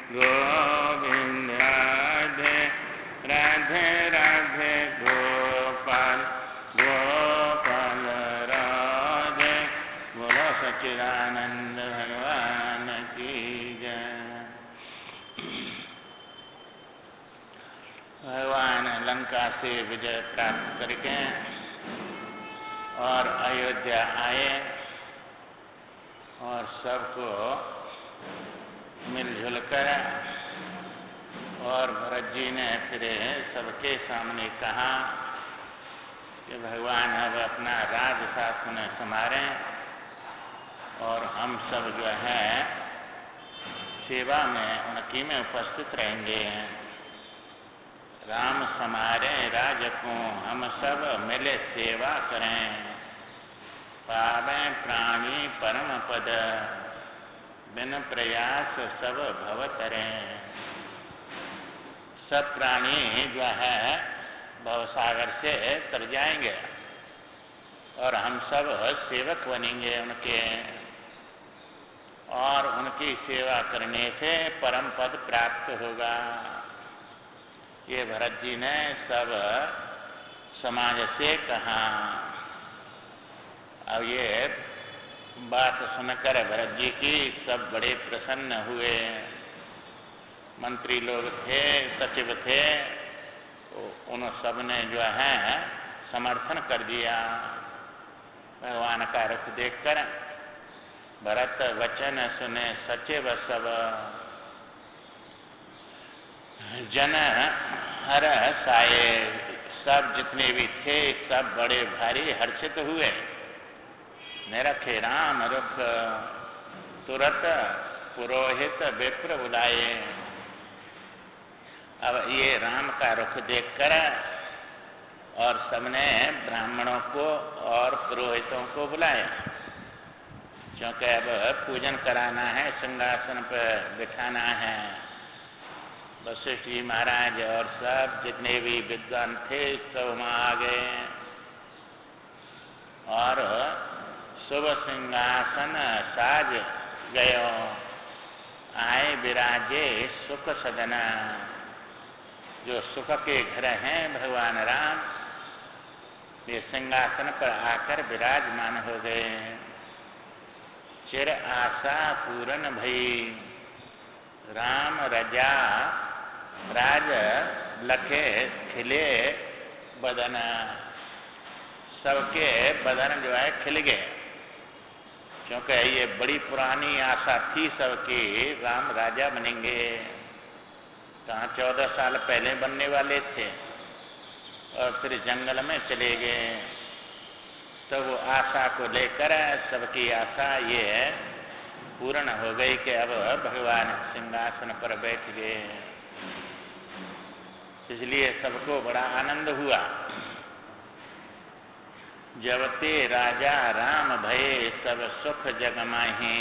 गोविंद राधे राधे राधे गोपाल गोपाल राधे। बोलो सच्चिदानंद भगवान की जय। भगवान लंका से विजय प्राप्त करके और अयोध्या आए और सबको मिलजुल कर और भरत जी ने फिर सबके सामने कहा कि भगवान अब अपना राज शासन संभालें और हम सब जो है सेवा में उनकी में उपस्थित रहेंगे। राम समारे राज को हम सब मिले सेवा करें, पावे प्राणी परम पद बिन प्रयास सब भव तरें। सब प्राणी जो है भवसागर से तर जाएंगे और हम सब सेवक बनेंगे उनके, और उनकी सेवा करने से परम पद प्राप्त होगा। ये भरत जी ने सब समाज से कहा। अब ये बात सुनकर भरत जी की सब बड़े प्रसन्न हुए। मंत्री लोग थे, सचिव थे, उन सब ने जो है समर्थन कर दिया। भगवान का रुख देखकर भरत वचन सुने सचिव सब, जन हर साये। सब जितने भी थे सब बड़े भारी हर्षित हुए। निरखे राम रुख तुरत पुरोहित विप्र बुलाए। अब ये राम का रुख देखकर और सबने ब्राह्मणों को और पुरोहितों को बुलाया, क्योंकि अब पूजन कराना है, सिंहासन पर बिठाना है। वशिष्ठ जी महाराज और सब जितने भी विद्वान थे सब वहाँ आ गए और शुभ सिंहासन साज गयो। आए विराजे सुख सदना। जो सुख के घर हैं भगवान राम, वे सिंहासन पर आकर विराजमान हो गए। चिर आशा पूरन भई राम रजा राज लखे खिले बदन। सबके बदन जो है खिल गए, क्योंकि ये बड़ी पुरानी आशा थी सबकी, राम राजा बनेंगे। कहाँ 14 साल पहले बनने वाले थे और फिर जंगल में चले गए। तो वो आशा को लेकर सबकी आशा ये पूर्ण हो गई कि अब भगवान सिंहासन पर बैठ गए। इसलिए सबको बड़ा आनंद हुआ। जब ते राजा राम भये सब सुख जग माहि।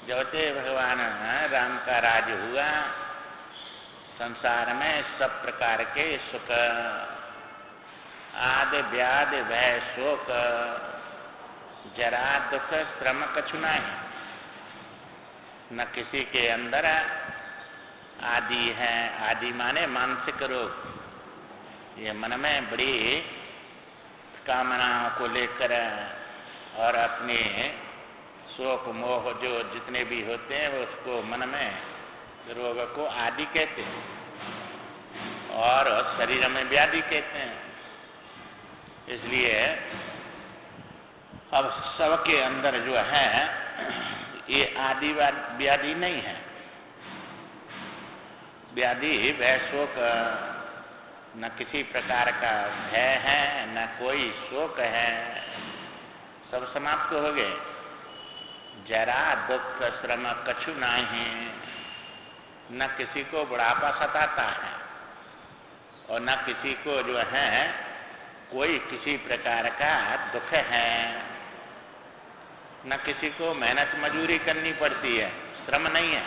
जब ते भगवान राम का राज हुआ, संसार में सब प्रकार के सुख, आदि व्याधि भय शोक, जरा दुख श्रम कछु नहीं। न किसी के अंदर आदि है, आदि माने मानसिक रोग। ये मन में बड़ी कामनाओं को लेकर और अपने शोक मोह जो जितने भी होते हैं वो उसको मन में रोग को आदि कहते हैं और शरीर में व्याधि कहते हैं। इसलिए अब सबके अंदर जो है ये आदि व्याधि नहीं है। व्याधि भय शोक न किसी प्रकार का भय है, न कोई शोक है, सब समाप्त हो गए। जरा दुख श्रम कछु नहीं। न किसी को बुढ़ापा सताता है और न किसी को जो है कोई किसी प्रकार का दुख है। न किसी को मेहनत मजूरी करनी पड़ती है, श्रम नहीं है,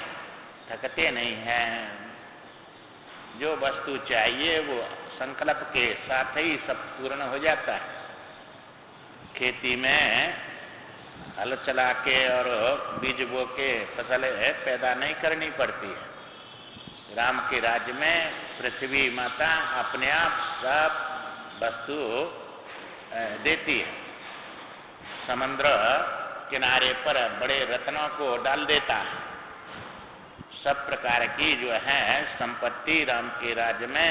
थकते नहीं हैं। जो वस्तु चाहिए वो संकल्प के साथ ही सब पूर्ण हो जाता है। खेती में हल चला के और बीज बो के फसल पैदा नहीं करनी पड़ती है। राम के राज्य में पृथ्वी माता अपने आप सब वस्तु देती है। समुद्र किनारे पर बड़े रत्नों को डाल देता है। सब प्रकार की जो है संपत्ति राम के राज्य में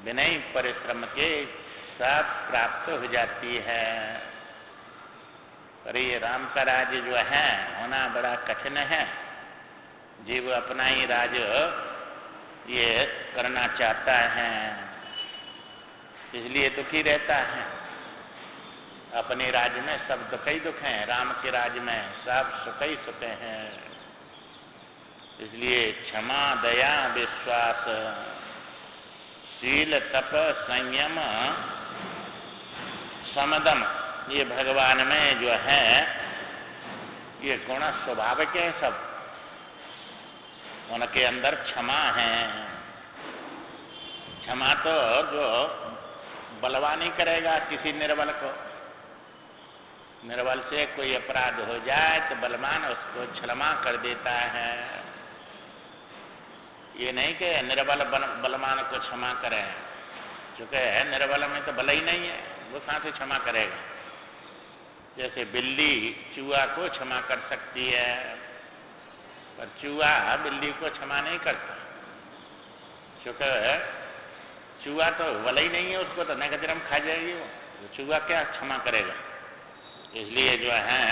बिना ही परिश्रम के सब प्राप्त हो जाती है। पर ये राम का राज्य जो है होना बड़ा कठिन है। जीव अपना ही राज्य ये करना चाहता है, इसलिए दुखी रहता है। अपने राज्य में सब दुख ही दुख हैं, राम के राज्य में सब सुख ही सुख हैं। इसलिए क्षमा, दया, विश्वास, शील, तप, संयम, समदम, ये भगवान में जो है ये गुण स्वाभाविक है। सब उनके अंदर क्षमा है। क्षमा तो जो बलवान ही करेगा किसी निर्बल को। निर्बल से कोई अपराध हो जाए तो बलवान उसको क्षमा कर देता है। ये नहीं कि निर्बल बलवान को क्षमा करे, क्योंकि निर्बल में तो बल ही नहीं है, वो कहाँ से क्षमा करेगा। जैसे बिल्ली चूहा को क्षमा कर सकती है, पर चूहा बिल्ली को क्षमा नहीं करता, क्योंकि चूहा तो बल ही नहीं है, उसको तो नगजरम खा जाएगी वो, तो चूहा क्या क्षमा करेगा। इसलिए जो है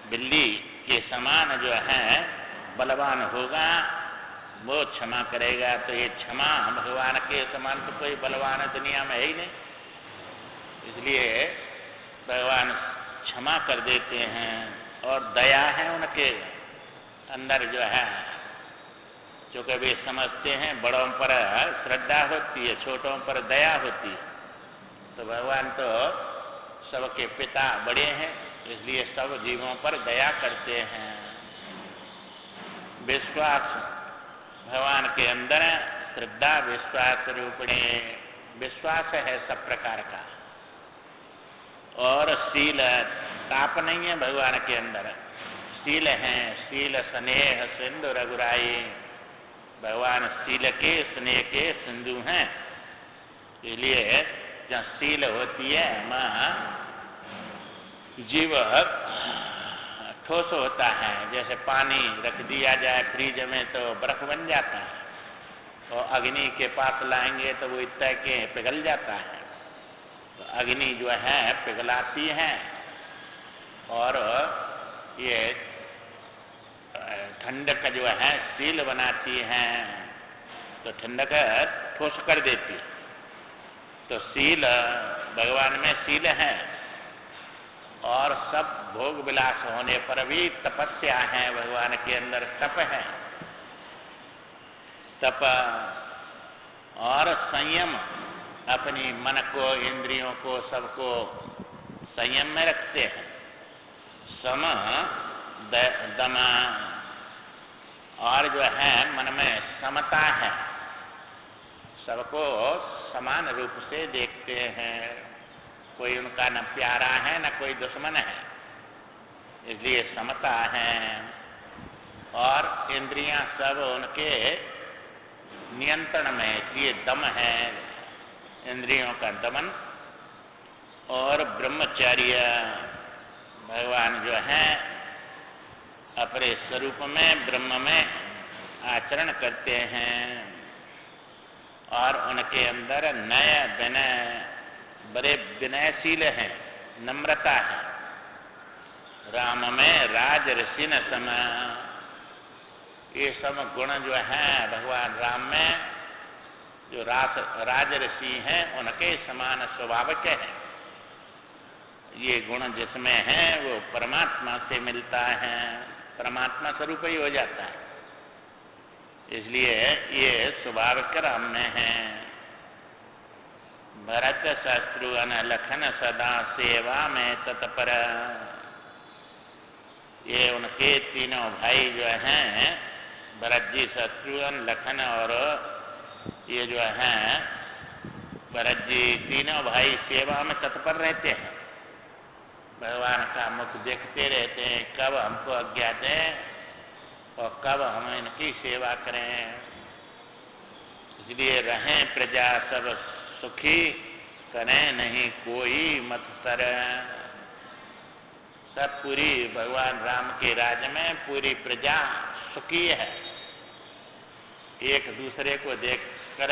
बिल्ली के समान जो है बलवान होगा वो क्षमा करेगा। तो ये क्षमा भगवान के समान तो कोई बलवान दुनिया में है ही नहीं, इसलिए भगवान क्षमा कर देते हैं। और दया है उनके अंदर जो है, क्योंकि वे समझते हैं बड़ों पर श्रद्धा होती है, छोटों पर दया होती है। तो भगवान तो सबके पिता बड़े हैं, इसलिए सब जीवों पर दया करते हैं। विश्वास भगवान के अंदर श्रद्धा विश्वास रूपणे विश्वास है सब प्रकार का। और शील, ताप नहीं है भगवान के अंदर, शील है। शील स्नेह सिंधु रघुराई, भगवान शील के स्नेह के सिंधु हैं। इसलिए जहाँ शील होती है वहाँ जीव ठोस होता है। जैसे पानी रख दिया जाए फ्रिज में तो बर्फ बन जाता है, और अग्नि के पास लाएंगे तो वो इतना के पिघल जाता है। तो अग्नि जो है पिघलाती है और ये ठंडक जो है शील बनाती है, तो ठंडक ठोस कर देती है। तो शील भगवान में शील है। और सब भोग विलास होने पर भी तपस्या है भगवान के अंदर, तप है। तप और संयम, अपनी मन को इंद्रियों को सबको संयम में रखते हैं। सम दम, और जो है मन में समता है, सबको समान रूप से देखते हैं। कोई उनका न प्यारा है न कोई दुश्मन है, इसलिए समता है। और इंद्रियां सब उनके नियंत्रण में, इसलिए दम है, इंद्रियों का दमन। और ब्रह्मचर्य, भगवान जो है अपने स्वरूप में ब्रह्म में आचरण करते हैं। और उनके अंदर नय विनय, बड़े विनयशील हैं, नम्रता है। राम में राज ऋषि न सम, ये सब गुण जो है भगवान राम में जो राज ऋषि हैं उनके समान स्वाभाविक है। ये गुण जिसमें है वो परमात्मा से मिलता है, परमात्मा स्वरूप ही हो जाता है। इसलिए ये स्वाभाविक राम में है। भरत शत्रुघ्न लखन सदा सेवा में तत्पर, ये उनके तीनों भाई जो हैं भरत जी, शत्रुघ्न, लखन और ये जो हैं भरत जी, तीनों भाई सेवा में तत्पर रहते हैं। भगवान का मुख देखते रहते हैं, कब हमको आज्ञा दें और कब हम इनकी सेवा करें। इसलिए रहें प्रजा सब सुखी, करें नहीं कोई मत्सर। सब पूरी भगवान राम के राज्य में पूरी प्रजा सुखी है, एक दूसरे को देखकर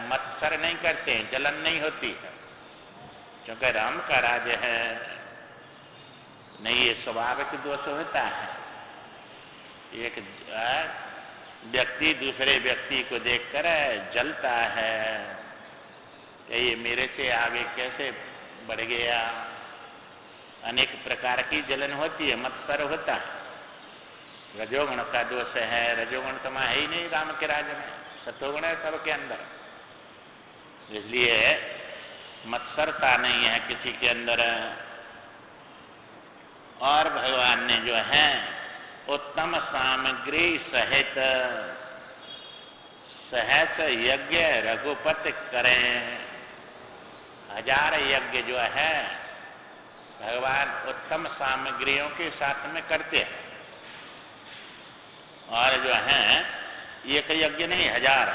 मत्सर नहीं करते, जलन नहीं होती है, क्योंकि राम का राज्य है। नहीं, ये स्वाभाविक दोष होता है। एक व्यक्ति दूसरे व्यक्ति को देखकर जलता है कि ये मेरे से आगे कैसे बढ़ गया। अनेक प्रकार की जलन होती है, मत्सर होता है। रजोगुण का दोष है, रजोगुण तो है ही नहीं राम के राज्य में, सतोगुण है सबके अंदर। इसलिए मत्सरता नहीं है किसी के अंदर। और भगवान ने जो है उत्तम सामग्री सहित सहस यज्ञ रघुपति करें। 1000 यज्ञ जो है भगवान उत्तम सामग्रियों के साथ में करते हैं। और जो है एक यज्ञ नहीं, 1000,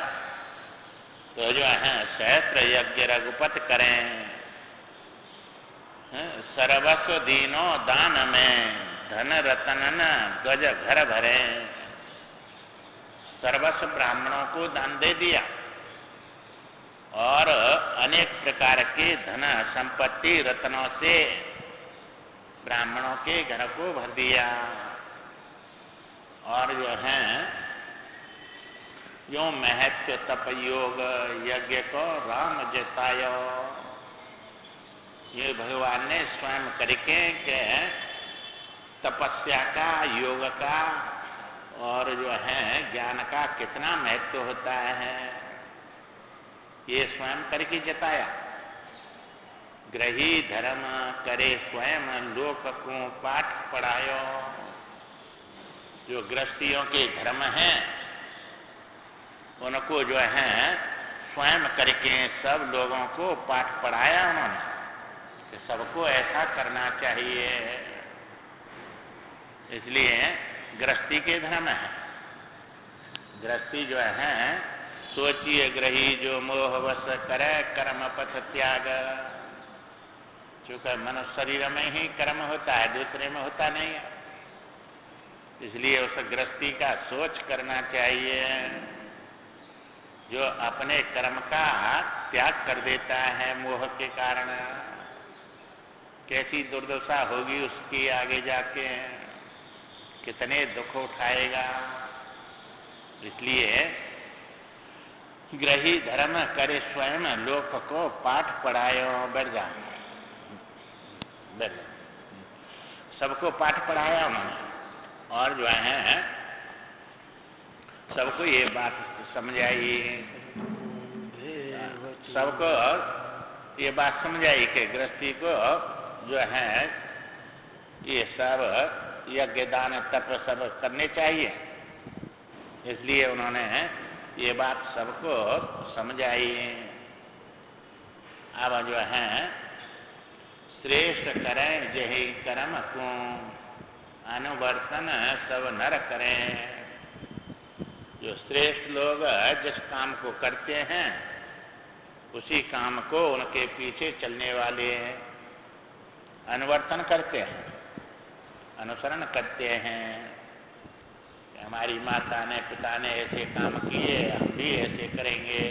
तो जो है सहस्त्र यज्ञ रघुपति करें। सर्वस्व दीनो दान में धन रतन न गज घर भरे। सर्वस्व ब्राह्मणों को दान दे दिया और अनेक प्रकार के धन संपत्ति रत्नों से ब्राह्मणों के घर को भर दिया। और जो है यो महत्व तप योग यज्ञ को राम जतायो। ये भगवान ने स्वयं करके के तपस्या का, योग का और जो है ज्ञान का कितना महत्व होता है, ये स्वयं करके जताया। ग्रही धर्म करे स्वयं लोक को पाठ पढ़ायो। जो गृहस्थियों के धर्म हैं उनको जो है स्वयं करके सब लोगों को पाठ पढ़ाया उन्होंने कि सबको ऐसा करना चाहिए। इसलिए गृहस्थी के धर्म है। गृहस्थी जो है सोचिए, ग्रही जो मोहवश करे कर्म पथ त्याग। चूंकि मनुष्य शरीर में ही कर्म होता है, दूसरे में होता नहीं है। इसलिए उस गृहस्थी का सोच करना चाहिए। जो अपने कर्म का त्याग कर देता है मोह के कारण, कैसी दुर्दशा होगी उसकी आगे जाके, कितने दुख उठाएगा। इसलिए ग्रही धर्म करे स्वयं लोक को पाठ पढ़ायो। बैठ जा, बैठ, सबको पाठ पढ़ाया उन्होंने। और जो है सबको ये बात समझाई, सबको ये बात समझाई कि गृहस्थी को जो है ये सब यज्ञ दान तप सब करने चाहिए। इसलिए उन्होंने ये बात सबको समझाई। अब जो है श्रेष्ठ करें जही कर्म को अनुवर्तन सब नर करें। जो श्रेष्ठ लोग जिस काम को करते हैं उसी काम को उनके पीछे चलने वाले अनुवर्तन करते हैं, अनुसरण करते हैं। हमारी माता ने पिता ने ऐसे काम किए, हम भी ऐसे करेंगे।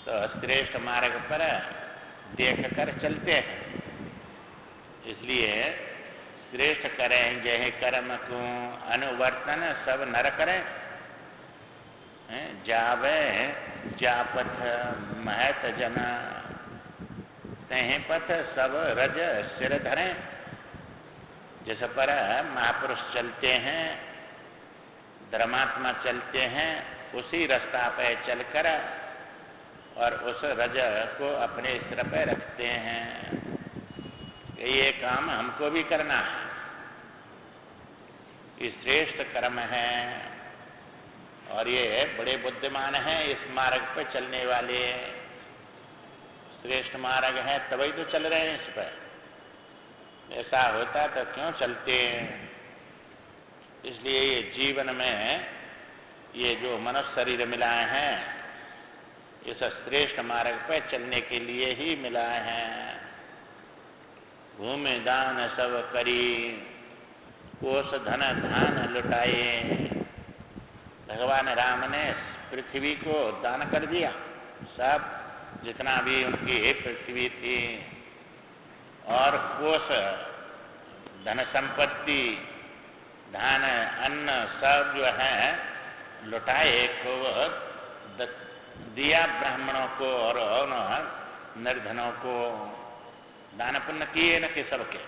तो श्रेष्ठ मार्ग पर देख कर चलते हैं। इसलिए श्रेष्ठ करें जय कर्म को अनुवर्तन सब नर करें। जावे जापथ महत जना तह पथ सब रज सिर धरें। जिस पर महापुरुष चलते हैं, धर्मात्मा चलते हैं, उसी रास्ता पे चलकर और उस रज को अपने सिर पे रखते हैं। ये काम हमको भी करना है। ये श्रेष्ठ कर्म है और ये बड़े बुद्धिमान हैं इस मार्ग पर चलने वाले। श्रेष्ठ मार्ग है तभी तो चल रहे हैं इस पर। ऐसा होता तो क्यों चलते। इसलिए ये जीवन में ये जो मनुष्य शरीर मिला है इस श्रेष्ठ मार्ग पर चलने के लिए ही मिला है। भूमि दान सब करी कोष धन धान लुटाए। भगवान राम ने पृथ्वी को दान कर दिया, सब जितना भी उनकी पृथ्वी थी, और कोष धन संपत्ति धान अन्न सब जो है लुटाए को दिया ब्राह्मणों को और निर्धनों को। दान पुण्य किए न कि सबके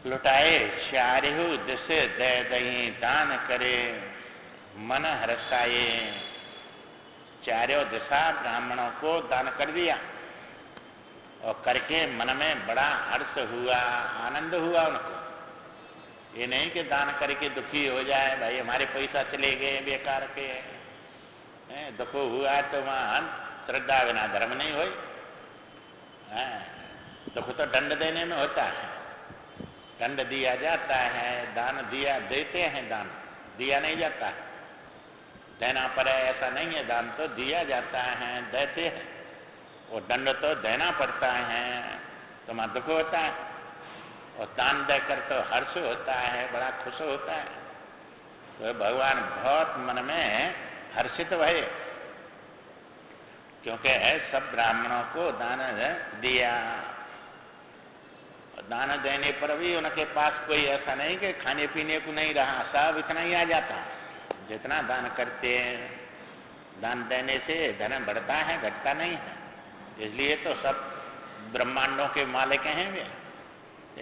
लुटाए। चारिहु दिश दे दही दान करे मन हर्षाए। चारों दिशा ब्राह्मणों को दान कर दिया और करके मन में बड़ा हर्ष हुआ, आनंद हुआ उनको। ये नहीं कि दान करके दुखी हो जाए, भाई हमारे पैसा चले गए बेकार के। दुख हुआ तो वहां श्रद्धा बिना धर्म नहीं हुई। दुख तो दंड देने में होता है, दंड दिया जाता है, दान दिया देते हैं, दान दिया नहीं जाता है, देना पड़े ऐसा नहीं है। दान तो दिया जाता है, देते हैं, और दंड तो देना पड़ता है। तो वहां दुख होता है और दान देकर तो हर्ष होता है, बड़ा खुश होता है। तो भगवान बहुत मन में हर्षित भये क्योंकि सब ब्राह्मणों को दान दिया। दान देने पर भी उनके पास कोई ऐसा नहीं कि खाने पीने को नहीं रहा, सब इतना ही आ जाता जितना दान करते हैं। दान देने से धन बढ़ता है, घटता नहीं है। इसलिए तो सब ब्रह्मांडों के मालिक हैं वे।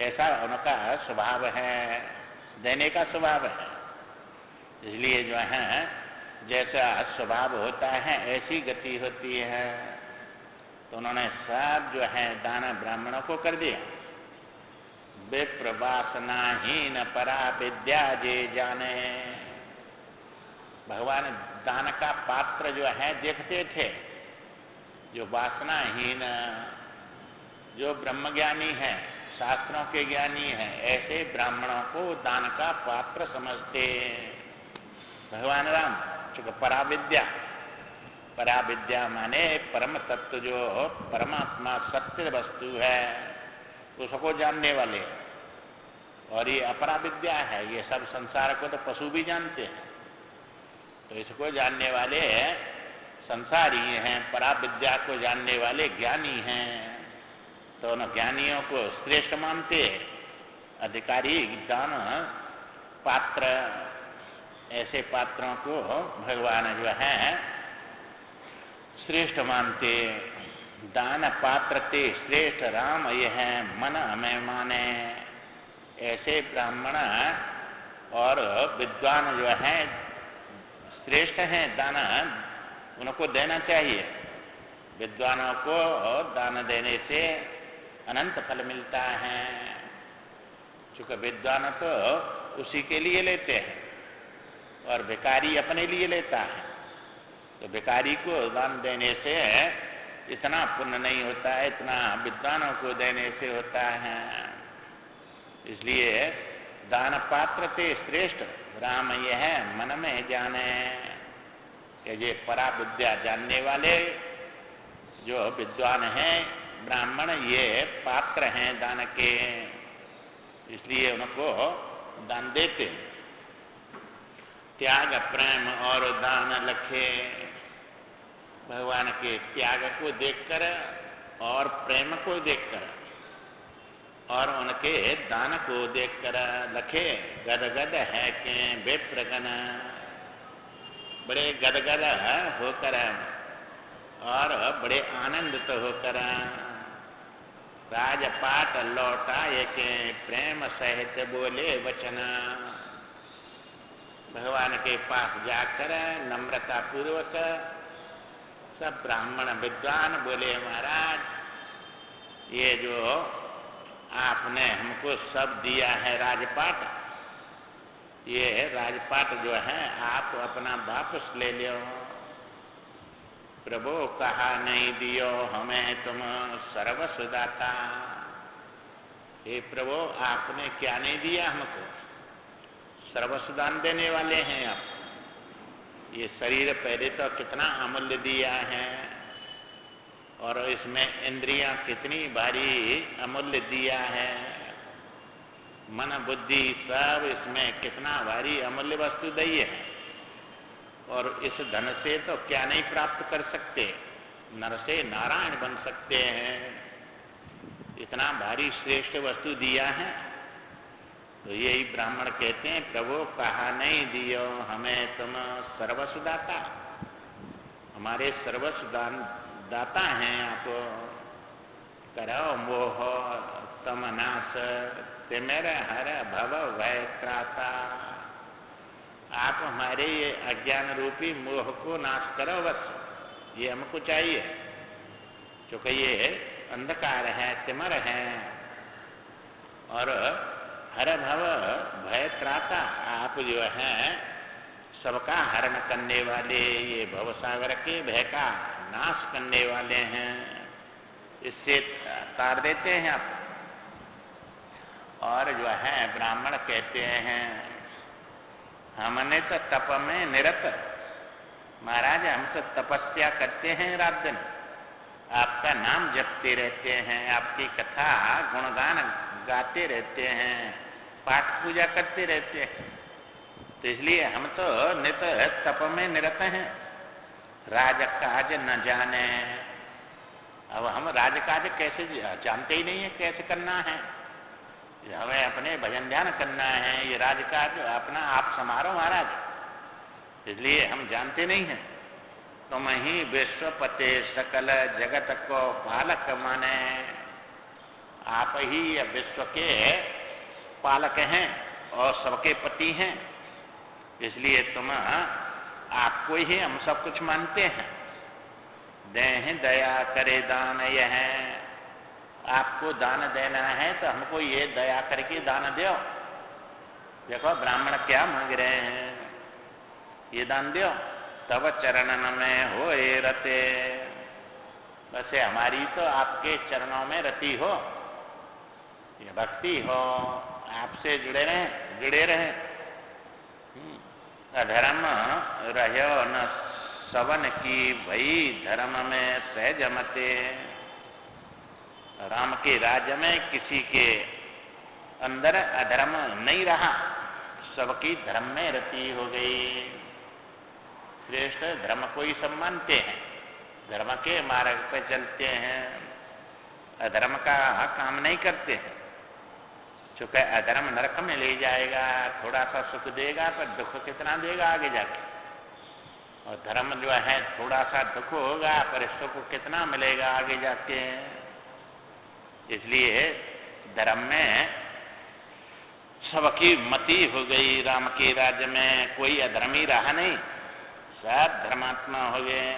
ऐसा उनका स्वभाव है, देने का स्वभाव है। इसलिए जो है जैसा स्वभाव होता है ऐसी गति होती है। तो उन्होंने सब जो है दान ब्राह्मणों को कर दिया। विप्र वासनाहीन परा विद्या जे जाने। भगवान दान का पात्र जो है देखते थे, जो वासनाहीन, जो ब्रह्मज्ञानी है, शास्त्रों के ज्ञानी हैं, ऐसे ब्राह्मणों को दान का पात्र समझते भगवान राम। चूंकि पराविद्या, पराविद्या माने परम तत्व, जो परमात्मा सत्य वस्तु है उसको जानने वाले। और ये अपराविद्या है, ये सब संसार को तो पशु भी जानते हैं, तो इसको जानने वाले संसारी हैं। पराविद्या को जानने वाले ज्ञानी हैं, तो उन ज्ञानियों को श्रेष्ठ मानते। अधिकारी दान पात्र, ऐसे पात्रों को भगवान जो है श्रेष्ठ मानते। दान पात्र ते श्रेष्ठ राम यह मन हमें माने। ऐसे ब्राह्मण और विद्वान जो है श्रेष्ठ हैं। दान उनको देना चाहिए। विद्वानों को दान देने से अनंत फल मिलता है। चूंकि विद्वान तो उसी के लिए लेते हैं और भिखारी अपने लिए लेता है। तो भिखारी को दान देने से इतना पुण्य नहीं होता है, इतना विद्वानों को देने से होता है। इसलिए दान पात्र ते श्रेष्ठ राम यह मन में जाने। कि ये परा विद्या जानने वाले जो विद्वान हैं ब्राह्मण, ये पात्र हैं दान के, इसलिए उनको दान देते। त्याग प्रेम और दान लखे। भगवान के त्याग को देखकर और प्रेम को देखकर और उनके दान को देखकर लखे गदगद है के विप्रगण। बड़े गदगद होकर और बड़े आनंदित होकर राजपाट लौटाए के प्रेम सहित बोले वचन। भगवान के पास जाकर नम्रता पूर्वक सब ब्राह्मण विद्वान बोले, महाराज ये जो आपने हमको सब दिया है राजपाट, ये राजपाट जो है आप अपना वापस ले लो। प्रभु कहा नहीं दियो हमें तुम सर्वस्व दाता। हे प्रभु आपने क्या नहीं दिया हमको, सर्वस्व दान देने वाले हैं आप। ये शरीर पहले तो कितना अमूल्य दिया है, और इसमें इंद्रियां कितनी भारी अमूल्य दिया है, मन बुद्धि सब इसमें कितना भारी अमूल्य वस्तु दी है। और इस धन से तो क्या नहीं प्राप्त कर सकते, नर से नारायण बन सकते हैं, इतना भारी श्रेष्ठ वस्तु दिया है। तो यही ब्राह्मण कहते हैं प्रभु कहा नहीं दियो हमें तुम सर्वस्व दाता, हमारे सर्वस्व दाता हैं आप। करो मोह तम नाश तिमिर हर भव भय त्राता, आप हमारे ये अज्ञान रूपी मोह को नाश करो बस, ये हमको चाहिए। क्योंकि ये अंधकार है, तिमर है, और हर भव भय त्राता, आप जो है सबका हरण करने वाले, ये भवसागर के भय का नाश करने वाले हैं, इससे तार देते हैं आप। और जो है ब्राह्मण कहते हैं हमने तो तप में निरत, महाराज हम तो तपस्या करते हैं रात दिन, आपका नाम जपते रहते हैं, आपकी कथा गुणगान गाते रहते हैं, पाठ पूजा करते रहते हैं, तो इसलिए हम तो नित तप में निरत हैं, राजकाज न जाने। अब हम राजकाज कैसे जानते ही नहीं है कैसे करना है, हमें अपने भजन ध्यान करना है, ये राजकाज अपना आप समारो महाराज, इसलिए हम जानते नहीं हैं। तुम ही विश्वपते सकल जगत को पालक माने, आप ही विश्व के पालक हैं और सबके पति हैं, इसलिए तुम आपको ही हम सब कुछ मानते हैं। देह दया करे दान यह, आपको दान देना है तो हमको ये दया करके दान दो। देखो ब्राह्मण क्या मांग रहे हैं, ये दान दो, तब चरणन में हो रते, वैसे हमारी तो आपके चरणों में रति हो, ये भक्ति हो, आपसे जुड़े रहें। अधर्म रहो न सवन की भई धर्म में सहज मते, राम के राज्य में किसी के अंदर अधर्म नहीं रहा, सबकी धर्म में रति हो गई। श्रेष्ठ धर्म को ही सब मानते हैं, धर्म के मार्ग पे चलते हैं, अधर्म का काम नहीं करते हैं। चूंकि अधर्म नरक में ले जाएगा, थोड़ा सा सुख देगा पर दुख कितना देगा आगे जाके, और धर्म जो है थोड़ा सा दुख होगा पर सुख कितना मिलेगा आगे जाके। इसलिए धर्म में सबकी मति हो गई, राम के राज्य में कोई अधर्मी रहा नहीं, सब धर्मात्मा हो गए।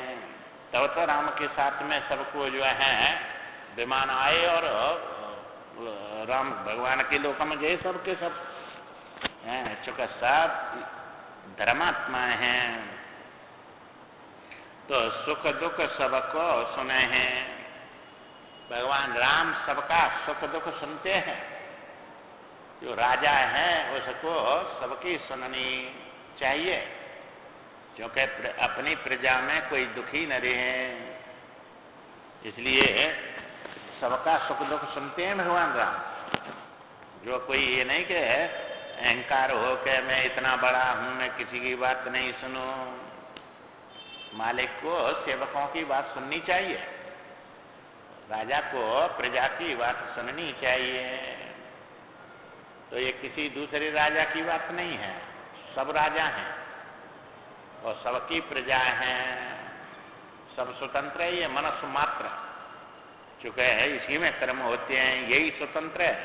तब तो राम के साथ में सबको जो है विमान आए और राम भगवान के लोक में गए सबके सब, चूंकि सब धर्मात्मा हैं तो सुख दुख सबको सुने हैं। भगवान राम सबका सुख दुख सुनते हैं, जो राजा है उसको सबकी सुननी चाहिए, क्योंकि अपनी प्रजा में कोई दुखी न रहे, इसलिए सबका सुख दुख सुनते हैं भगवान राम। जो कोई ये नहीं कि अहंकार हो के मैं इतना बड़ा हूं, मैं किसी की बात नहीं सुनूं, मालिक को सेवकों की बात सुननी चाहिए, राजा को प्रजा की बात सुननी चाहिए। तो ये किसी दूसरे राजा की बात नहीं है, सब राजा हैं और सबकी प्रजा हैं, सब स्वतंत्र है, ये मनुष्य मात्र, चूंकि इसी में कर्म होते हैं, यही स्वतंत्र है,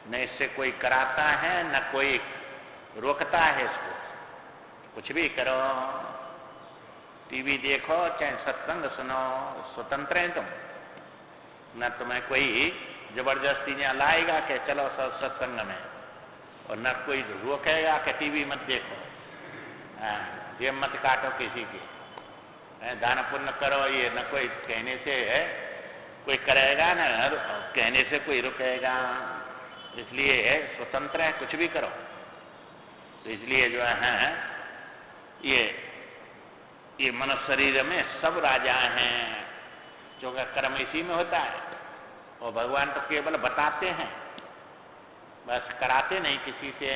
न इससे कोई कराता है न कोई रोकता है इसको। कुछ भी करो, टीवी देखो चाहे सत्संग सुनो, स्वतंत्र है तुम, न तुम्हें कोई जबरदस्ती यहाँ लाएगा कि चलो सत्संग में, और न कोई रोकेगा कि टीवी मत देखो, ये मत काटो किसी की, दान पुण्य करो, ये न कोई कहने से कोई करेगा न कहने से कोई रुकेगा। इसलिए स्वतंत्र है, कुछ भी करो। तो इसलिए जो है ये मनुष्य शरीर में सब राजा हैं, जो का कर्म इसी में होता है। और भगवान तो केवल बताते हैं, बस कराते नहीं किसी से,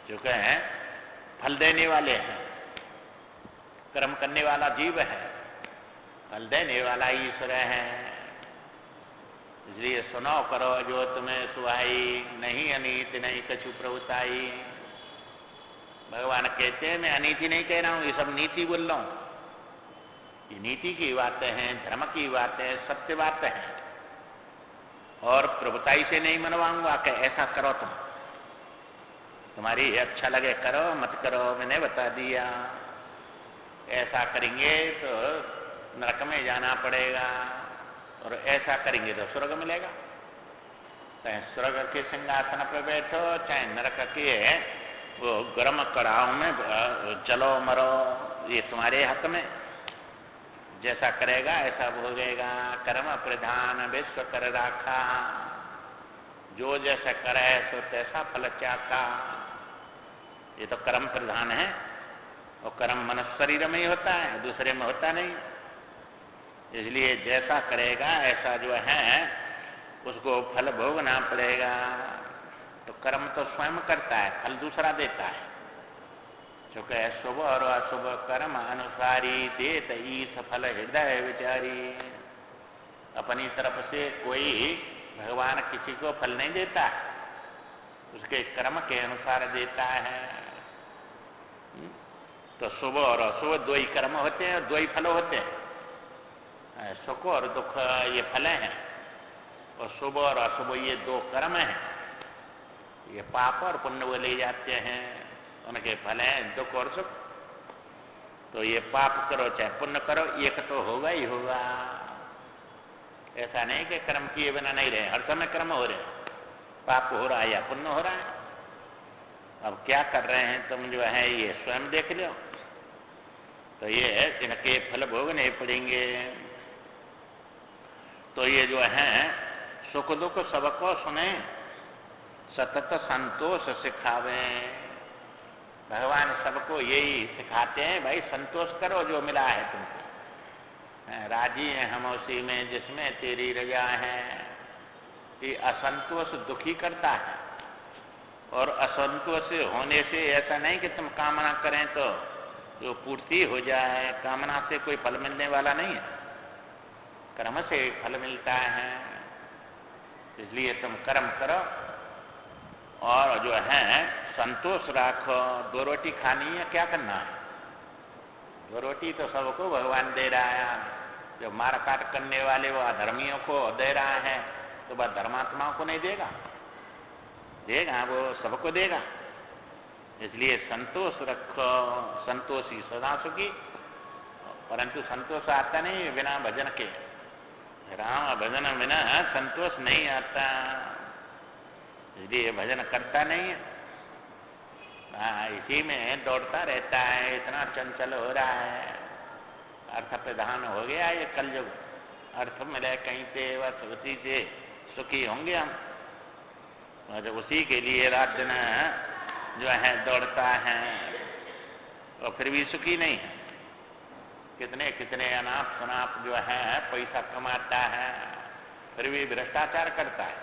जो कहें फल देने वाले हैं। कर्म करने वाला जीव है, फल देने वाला ईश्वर है। इसलिए सुनो करो जो तुम्हें सुहाई, नहीं अनीति नहीं कछु प्रभुताई। भगवान कहते हैं मैं अनीति नहीं कह रहा हूं, ये सब नीति बोल रहा हूं। ये नीति की बातें हैं, धर्म की बातें, सत्य बातें हैं। और प्रभुताई से नहीं मनवाऊंगा कि ऐसा करो तुम्हारी अच्छा लगे करो, मत करो, मैंने बता दिया। ऐसा करेंगे तो नरक में जाना पड़ेगा, और ऐसा करेंगे तो स्वर्ग मिलेगा। चाहे स्वर्ग के सिंहासन पर बैठो, चाहे नरक के वो गर्म कड़ाव में चलो मरो, ये तुम्हारे हाथ में। जैसा करेगा ऐसा भोगेगा। कर्म प्रधान विश्व कर राखा, जो जैसा करे सो तैसा फल चाखा। ये तो कर्म प्रधान है, और कर्म मनुष्य शरीर में ही होता है, दूसरे में होता नहीं। इसलिए जैसा करेगा ऐसा जो है उसको फल भोगना पड़ेगा। तो कर्म तो स्वयं करता है, फल दूसरा देता है। चूंकि शुभ और अशुभ कर्म अनुसारी देत ईश फल हृदय विचारी। अपनी तरफ से कोई भगवान किसी को फल नहीं देता, उसके कर्म के अनुसार देता है। तो शुभ और अशुभ दो ही कर्म होते हैं, दो ही फल होते हैं। सुख और दुख ये फल हैं, और शुभ और अशुभ ये दो कर्म हैं। ये पाप और पुण्य वो ले जाते हैं, उनके फल हैं दुख और सुख। तो ये पाप करो चाहे पुण्य करो, एक तो होगा ही होगा। ऐसा नहीं कि कर्म किए बिना नहीं रहे, हर समय कर्म हो रहे हैं, पाप हो रहा है या पुण्य हो रहा है। अब क्या कर रहे हैं तुम जो है ये स्वयं देख लो। तो ये इनके फल भोगने पड़ेंगे। तो ये जो है सुख दुख सबको सुने, सतत संतोष सिखावे। भगवान सबको यही सिखाते हैं, भाई संतोष करो जो मिला है तुमको। राजी हैं हम उसी में जिसमें तेरी रजा है। कि असंतोष दुखी करता है, और असंतोष होने से ऐसा नहीं कि तुम कामना करें तो जो पूर्ति हो जाए। कामना से कोई फल मिलने वाला नहीं है, कर्म से फल मिलता है। इसलिए तुम कर्म करो और जो है संतोष राखो। दो रोटी खानी है, क्या करना है? दो रोटी तो सबको भगवान दे रहा है। जो मार काट करने वाले वो अधर्मियों को दे रहा है, तो वह धर्मात्माओं को नहीं देगा? देगा, वो सबको देगा। इसलिए संतोष रखो, संतोषी सदा सुखी। परंतु संतोष आता नहीं बिना भजन के। राम भजन बिना संतोष नहीं आता, इसलिए भजन करता नहीं है। इसी में दौड़ता रहता है, इतना चंचल हो रहा है। अर्थ प्रधान हो गया ये कलयुग। अर्थ मिले कहीं से, बस उसी से सुखी होंगे हम। और उसी के लिए रात दिन जो है दौड़ता है, और फिर भी सुखी नहीं है। कितने कितने अनाप शनाप जो है पैसा कमाता है, फिर भी भ्रष्टाचार करता है।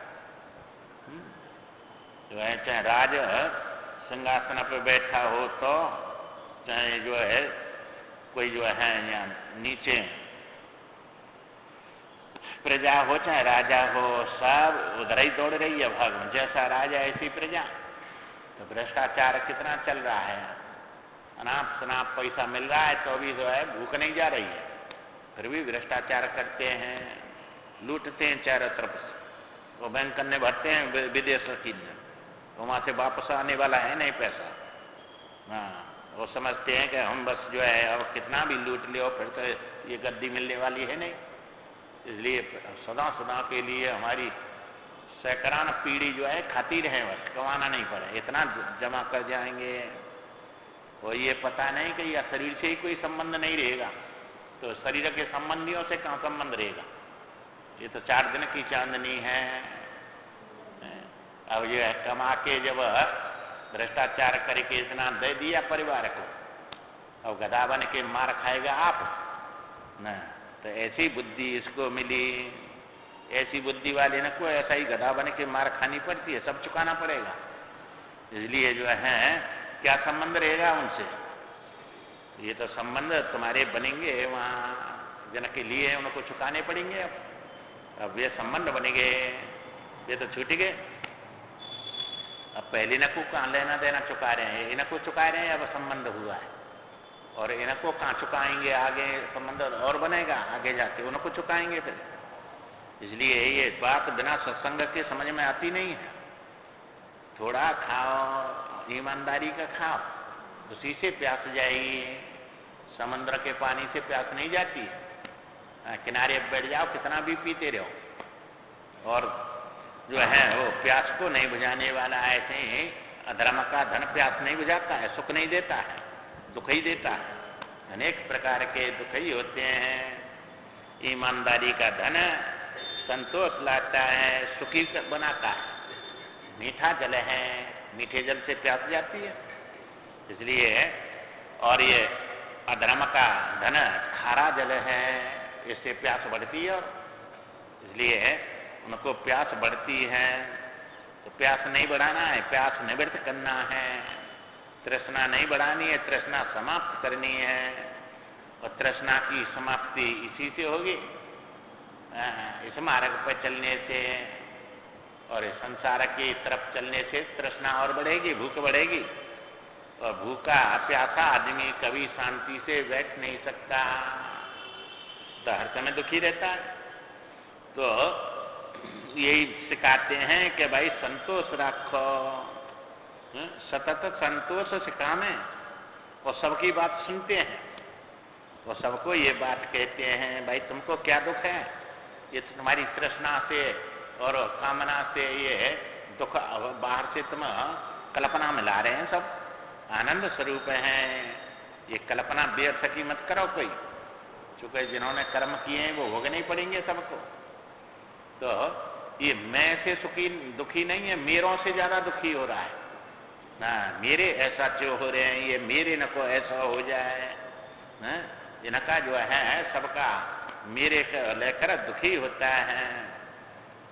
जो है चाहे राज सिंहासन पर बैठा हो, तो चाहे जो है कोई जो है यहाँ नीचे प्रजा हो चाहे राजा हो, सब उधर ही दौड़ रही है भाग में। जैसा राजा ऐसी प्रजा। तो भ्रष्टाचार कितना चल रहा है। अनाप शनाप पैसा मिल रहा है तो भी जो है भूख नहीं जा रही है, फिर भी भ्रष्टाचार करते हैं, लूटते हैं चारों तरफ से। वो बैंक करने भरते हैं विदेश की, तो वहां से वापस आने वाला है नहीं पैसा। हाँ, वो समझते हैं कि हम बस जो है अब कितना भी लूट ले, फिर तो ये गद्दी मिलने वाली है नहीं। इसलिए सदा सदा के लिए हमारी सैकड़ान पीढ़ी जो है खाती रहे, बस कमाना नहीं पड़े, इतना जमा कर जाएंगे। और ये पता नहीं कि यह शरीर से ही कोई संबंध नहीं रहेगा, तो शरीर के संबंधियों से कहाँ संबंध रहेगा। ये तो 4 दिन की चांदनी है, अब जो है कमा के जब भ्रष्टाचार करके इतना दे दिया परिवार को, अब गधा बन के मार खाएगा आप ना। तो ऐसी बुद्धि इसको मिली, ऐसी बुद्धि वाले न को ऐसा ही गधा बन के मार खानी पड़ती है, सब चुकाना पड़ेगा। इसलिए जो है क्या संबंध रहेगा उनसे? ये तो संबंध तुम्हारे बनेंगे वहाँ जन के लिए, उनको चुकाने पड़ेंगे। अब ये संबंध बनेंगे, ये तो छूट गए। अब पहले इनको कहाँ लेना देना चुका रहे हैं, इनको चुका रहे हैं, अब संबंध हुआ है। और इनको कहाँ चुकाएंगे, आगे संबंध और बनेगा, आगे जाके उनको चुकाएंगे फिर। इसलिए ये बात बिना सत्संग के समझ में आती नहीं है। थोड़ा खाओ, ईमानदारी का खाओ, उसी से प्यास जाएगी। समुद्र के पानी से प्यास नहीं जाती है। किनारे बैठ जाओ, कितना भी पीते रहो, और जो है वो प्यास को नहीं बुझाने वाला। ऐसे ही अधर्म का धन प्यास नहीं बुझाता है, सुख नहीं देता है, दुख ही देता है। अनेक प्रकार के दुख ही होते हैं। ईमानदारी का धन संतोष लाता है, सुखी बनाता है। मीठा जल है, मीठे जल से प्यास जाती है, इसलिए। और ये अधर्म का धन खारा जल है, इससे प्यास बढ़ती है, और इसलिए उनको प्यास बढ़ती है। तो प्यास नहीं बढ़ाना है, प्यास निवृत्त करना है। तृष्णा नहीं बढ़ानी है, तृष्णा समाप्त करनी है। और तृष्णा की समाप्ति इसी से होगी, इस मार्ग पर चलने से। और संसार की तरफ चलने से तृष्णा और बढ़ेगी, भूख बढ़ेगी। और भूखा प्यासा आदमी कभी शांति से बैठ नहीं सकता, तो हर समय दुखी रहता है। तो यही सिखाते हैं कि भाई संतोष रखो, सतत संतोष सिखाने। और सबकी बात सुनते हैं, वो सबको ये बात कहते हैं, भाई तुमको क्या दुख है? ये तुम्हारी तृष्णा से और कामना से ये दुख बाहर से तुम कल्पना में ला रहे हैं। सब आनंद स्वरूप हैं, ये कल्पना व्यर्थ की मत करो कोई, चूंकि जिन्होंने कर्म किए हैं वो भोगने ही पड़ेंगे सबको। तो ये मैं से सुखी दुखी नहीं है, मेरों से ज्यादा दुखी हो रहा है ना। मेरे ऐसा जो हो रहे हैं, ये मेरे न को ऐसा हो जाए ना। इनका जो है सबका मेरे को लेकर दुखी होता है।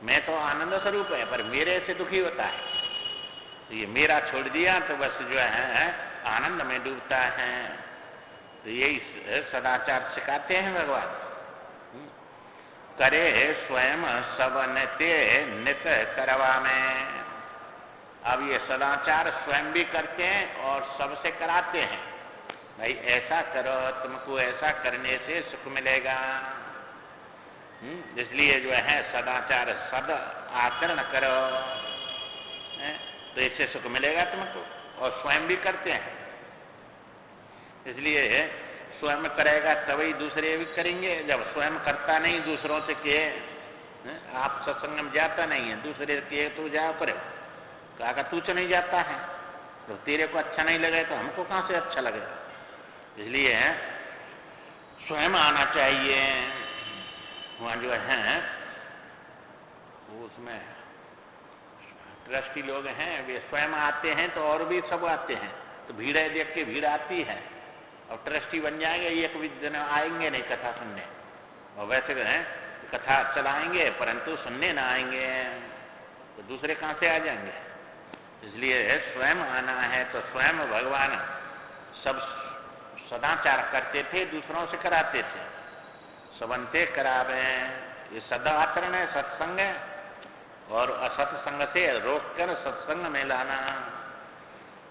मैं तो आनंद स्वरूप है, पर मेरे से दुखी होता है। तो ये मेरा छोड़ दिया तो बस जो है आनंद में डूबता है। तो यही सदाचार सिखाते हैं भगवान। करे स्वयं सबन ते नित करवा में। अब ये सदाचार स्वयं भी करते हैं और सबसे कराते हैं। भाई ऐसा करो, तुमको ऐसा करने से सुख मिलेगा। इसलिए जो है सदाचार सद आचरण करो, तो इससे सुख मिलेगा तुमको। और स्वयं भी करते हैं, इसलिए स्वयं करेगा तभी दूसरे भी करेंगे। जब स्वयं करता नहीं, दूसरों से किए, आप सत्संग में जाता नहीं है, दूसरे किए तो जाओ करे। कहा तू तो नहीं जाता है, तो तेरे को अच्छा नहीं लगे तो हमको कहाँ से अच्छा लगेगा। इसलिए स्वयं आना चाहिए। वहाँ जो है उसमें ट्रस्टी लोग हैं, वे स्वयं आते हैं तो और भी सब आते हैं। तो भीड़ देख के भीड़ आती है, और ट्रस्टी बन जाएंगे, एक भी दिन आएंगे नहीं कथा सुनने। और वैसे हैं कथा चलाएंगे परंतु सुनने ना आएंगे, तो दूसरे कहाँ से आ जाएंगे। इसलिए स्वयं आना है। तो स्वयं भगवान सब सदाचार करते थे, दूसरों से कराते थे। सबंते करावे, ये सदा आचरण है, सत्संग है। और असत्संग से रोककर सत्संग में लाना।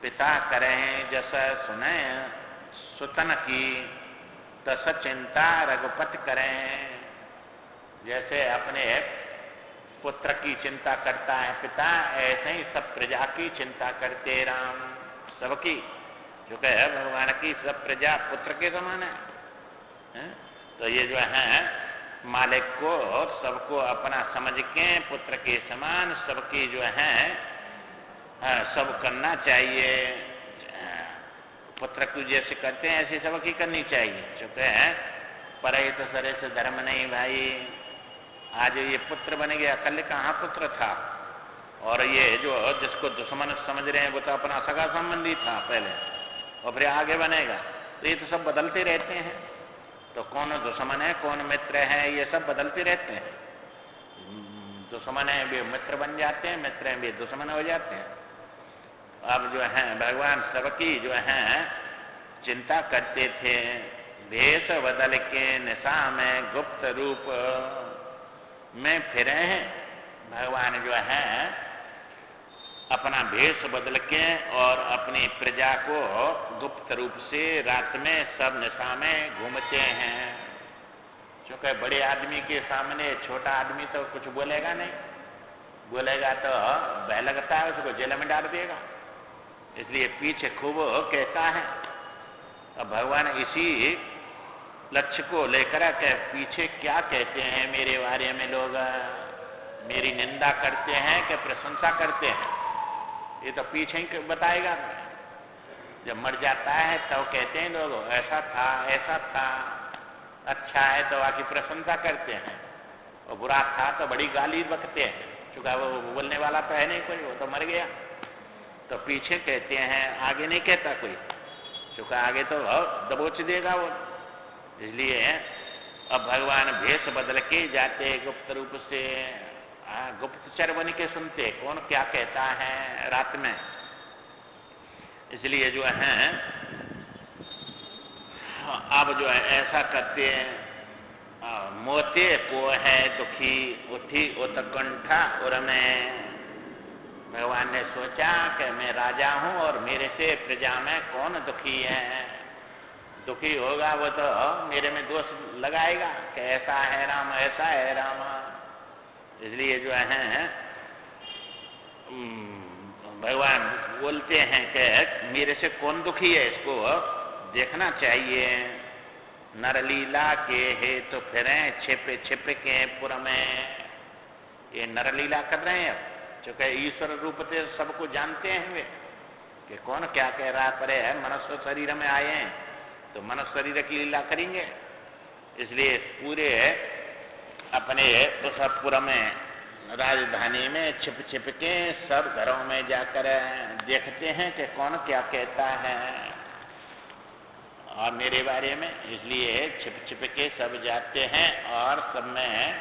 पिता करें जस सुने सुतन की, तस चिंता रघुपति करें। जैसे अपने पुत्र की चिंता करता है पिता, ऐसे ही सब प्रजा की चिंता करते राम। सबकी जो कहे भगवान की सब प्रजा पुत्र के समान है। तो ये जो है मालिक को सबको अपना समझ के पुत्र के समान सबकी जो है सब करना चाहिए। पुत्र को जैसे करते हैं ऐसे सबकी करनी चाहिए। चूंकि परहित सरे से धर्म नहीं भाई। आज ये पुत्र बन गया, कल कहाँ पुत्र था। और ये जो जिसको दुश्मन समझ रहे हैं वो तो अपना सगा संबंधी था पहले और फिर आगे बनेगा। तो ये तो सब बदलते रहते हैं, तो कौन दुश्मन है कौन मित्र है ये सब बदलते रहते हैं। दुश्मन है भी मित्र बन जाते हैं, मित्र हैं भी दुश्मन हो जाते हैं। अब जो है भगवान सबकी जो है चिंता करते थे, भेष बदल के निशा में गुप्त रूप में फिरे हैं। भगवान जो है अपना भेष बदल के और अपनी प्रजा को गुप्त रूप से रात में सब निशा में घूमते हैं। क्योंकि बड़े आदमी के सामने छोटा आदमी तो कुछ बोलेगा नहीं, बोलेगा तो भय लगता है, उसको जेल में डाल देगा, इसलिए पीछे खूब कहता है। अब भगवान इसी लक्ष्य को लेकर के पीछे क्या कहते हैं मेरे बारे में, लोग मेरी निंदा करते हैं कि प्रशंसा करते हैं, ये तो पीछे ही बताएगा। जब मर जाता है तो कहते हैं लोग ऐसा था ऐसा था, अच्छा है तो आकी प्रशंसा करते हैं, और बुरा था तो बड़ी गाली बकते हैं, चूंकि वो बोलने वाला तो है नहीं कोई, वो तो मर गया। तो पीछे कहते हैं, आगे नहीं कहता कोई, चूंकि आगे तो दबोच देगा वो। इसलिए अब भगवान भेष बदल के जाते गुप्त रूप से, गुप्तचर बन के सुनते कौन क्या कहता है रात में। इसलिए जो है अब जो है ऐसा करते हैं। मोते को है दुखी उठी उत्कंठा और मैं, भगवान ने सोचा कि मैं राजा हूं और मेरे से प्रजा में कौन दुखी है। दुखी होगा वो तो मेरे में दोष लगाएगा कि ऐसा है राम ऐसा है राम। इसलिए जो है भगवान बोलते हैं कि मेरे से कौन दुखी है, इसको देखना चाहिए। नरलीला के हे तो फिरे छिप छिप के पुर में, ये नरलीला कर रहे हैं। चूंकि ईश्वर रूप से सबको जानते हैं वे कि कौन क्या कह रहा परे है। मनुष्य शरीर में आए हैं तो मनुष्य शरीर की लीला करेंगे, इसलिए पूरे अपने उस पुर में राजधानी में छिप छिप के सब घरों में जाकर देखते हैं कि कौन क्या कहता है और मेरे बारे में। इसलिए छिप छिप के सब जाते हैं और सब में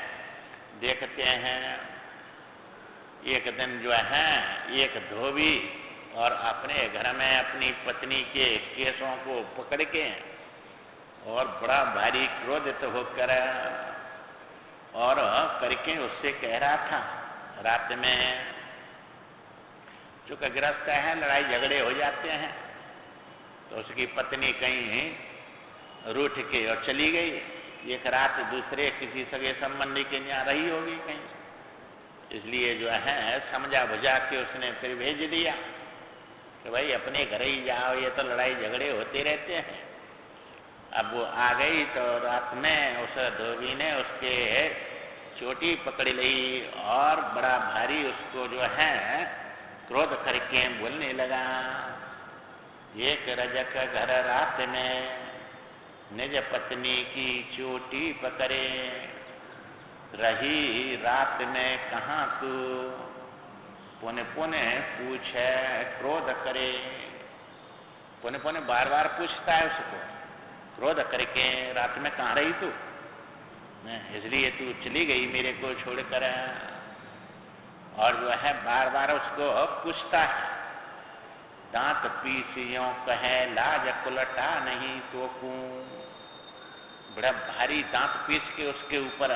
देखते हैं। एक दिन जो है एक धोबी और अपने घर में अपनी पत्नी के केसों को पकड़ के और बड़ा भारी क्रोधित होकर और करके उससे कह रहा था रात में, चूंकि गृहस्थ है लड़ाई झगड़े हो जाते हैं, तो उसकी पत्नी कहीं रूठ के और चली गई। एक रात दूसरे किसी सगे संबंधी के यहाँ रही होगी कहीं, इसलिए जो है समझा बुझा के उसने फिर भेज दिया कि भाई अपने घर ही जाओ, ये तो लड़ाई झगड़े होते रहते हैं। अब वो आ गई तो रात में उस धोबी ने उसके चोटी पकड़ ली और बड़ा भारी उसको जो है क्रोध करके बोलने लगा। एक रजक घर रात में निज पत्नी की चोटी पकड़े, रही रात में कहाँ तू, पुन पुन पूछे क्रोध करे। पुन पुन बार बार पूछता है उसको क्रोध करके, रात में कहाँ रही तू, इसलिए तू चली गई मेरे को छोड़कर। और जो है बार बार उसको पूछता है। दांत पीसियों कहे लाज कुलटा नहीं तो कू, बड़ा भारी दांत पीस के उसके ऊपर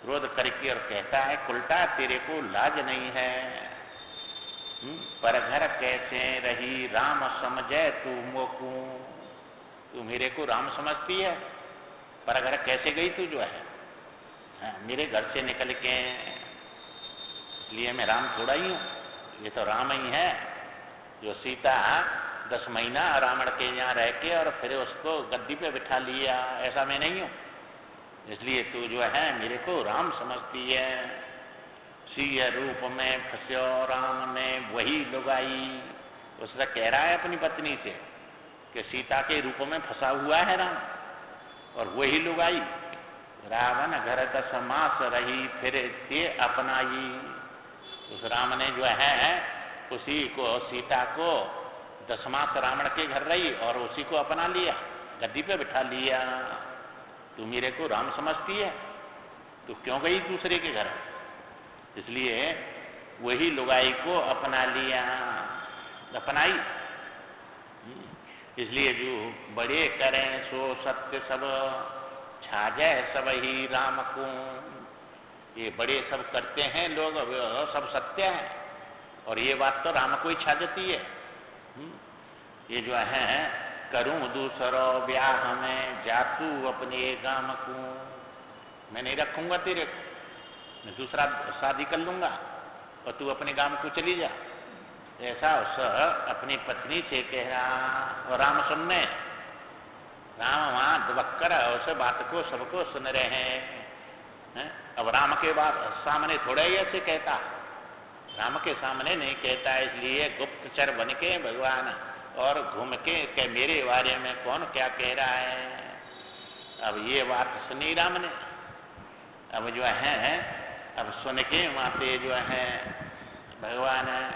क्रोध करके और कहता है कुलटा तेरे को लाज नहीं है। पर घर कैसे रही राम समझे तू मोकू, तू मेरे को राम समझती है, पर घर कैसे गई तू जो है मेरे घर से निकल के, इसलिए मैं राम थोड़ा ही हूँ, ये तो राम ही है जो सीता 10 महीना रावण के यहाँ रह के और फिर उसको गद्दी पे बिठा लिया, ऐसा मैं नहीं हूँ। इसलिए तू जो है मेरे को राम समझती है। सीय रूप में फंस्यो राम में वही लुगाई, उससे कह रहा है अपनी पत्नी से कि सीता के रूप में फंसा हुआ है राम और वही लुगाई। रावण घर 10 मास रही फिर ते अपनाई, उस राम ने जो है उसी को, सीता को 10 मास रावण के घर रही और उसी को अपना लिया, गद्दी पे बिठा लिया। तू मेरे को राम समझती है, तू क्यों गई दूसरे के घर? इसलिए वही लुगाई को अपना लिया, अपनाई। इसलिए जो बड़े करें सो सत्य सब, छाजै सब ही राम को। ये बड़े सब करते हैं लोग, सब सत्य है, और ये बात तो राम को ही छा जाती है। ये जो है करूं दूसरो ब्याह में, जातू अपने गाम को। मैं नहीं रखूंगा तेरे को, मैं दूसरा शादी कर लूंगा और तू अपने गांव को चली जा। ऐसा उस अपनी पत्नी से कह रहा, और राम सुनने, राम वहां दबक्कर उस बात को सबको सुन रहे हैं। अब राम के बाद सामने थोड़ा ही ऐसे कहता, राम के सामने नहीं कहता, इसलिए गुप्तचर बन के भगवान और घूम के मेरे बारे में कौन क्या कह रहा है। अब ये बात सुनी राम ने, अब जो है अब सुन के माते जो है भगवान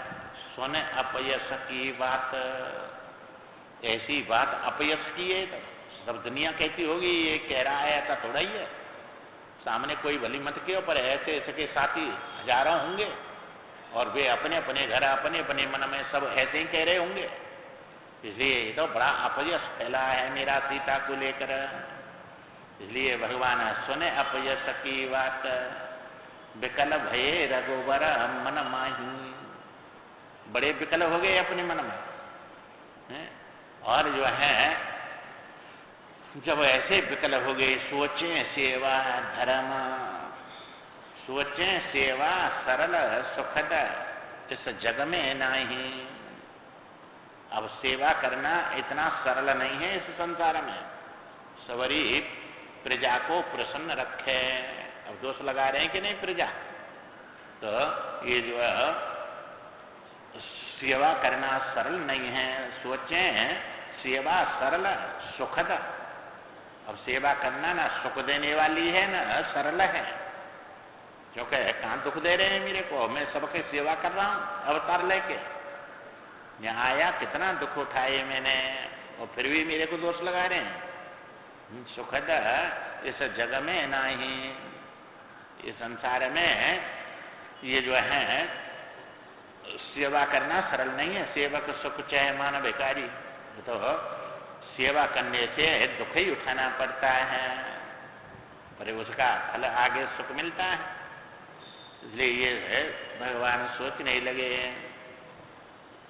सुन अपयश की बात, ऐसी बात अपयश की है तो सब दुनिया कहती होगी ये कह रहा है, ऐसा थोड़ा ही है। सामने कोई भली मत के ऊपर ऐसे इसके साथी हजारों होंगे और वे अपने अपने घर अपने अपने मन में सब ऐसे ही कह रहे होंगे। इसलिए ये तो बड़ा अपयश फैला है मेरा सीता को लेकर। इसलिए भगवान सुने अपयश की बात, विकल भये रघुवर मन माही। बड़े विकल हो गए अपने मन में, और जो है जब ऐसे विकल हो गए, सोचें सेवा धर्म, सोचें सेवा सरल सुखद इस जग में नहीं। अब सेवा करना इतना सरल नहीं है इस संसार में। सवरी प्रजा को प्रसन्न रखे, अब दोष लगा रहे हैं कि नहीं प्रजा, तो ये जो है सेवा करना सरल नहीं है। सोचें सेवा सरल सुखद, अब सेवा करना ना सुख देने वाली है ना सरल है, क्योंकि कहाँ दुख दे रहे हैं मेरे को, मैं सबके सेवा कर रहा हूँ अवतार लेके, यहाँ आया कितना दुख उठाए मैंने और फिर भी मेरे को दोष लगा रहे हैं। सुखद इस जग में नहीं, ये संसार में ये जो है सेवा करना सरल नहीं है। सेवक सुख चाहे मान भिखारी, तो सेवा करने से दुख ही उठाना पड़ता है, पर उसका फल आगे सुख मिलता है। इसलिए ये है भगवान सोचने लगे।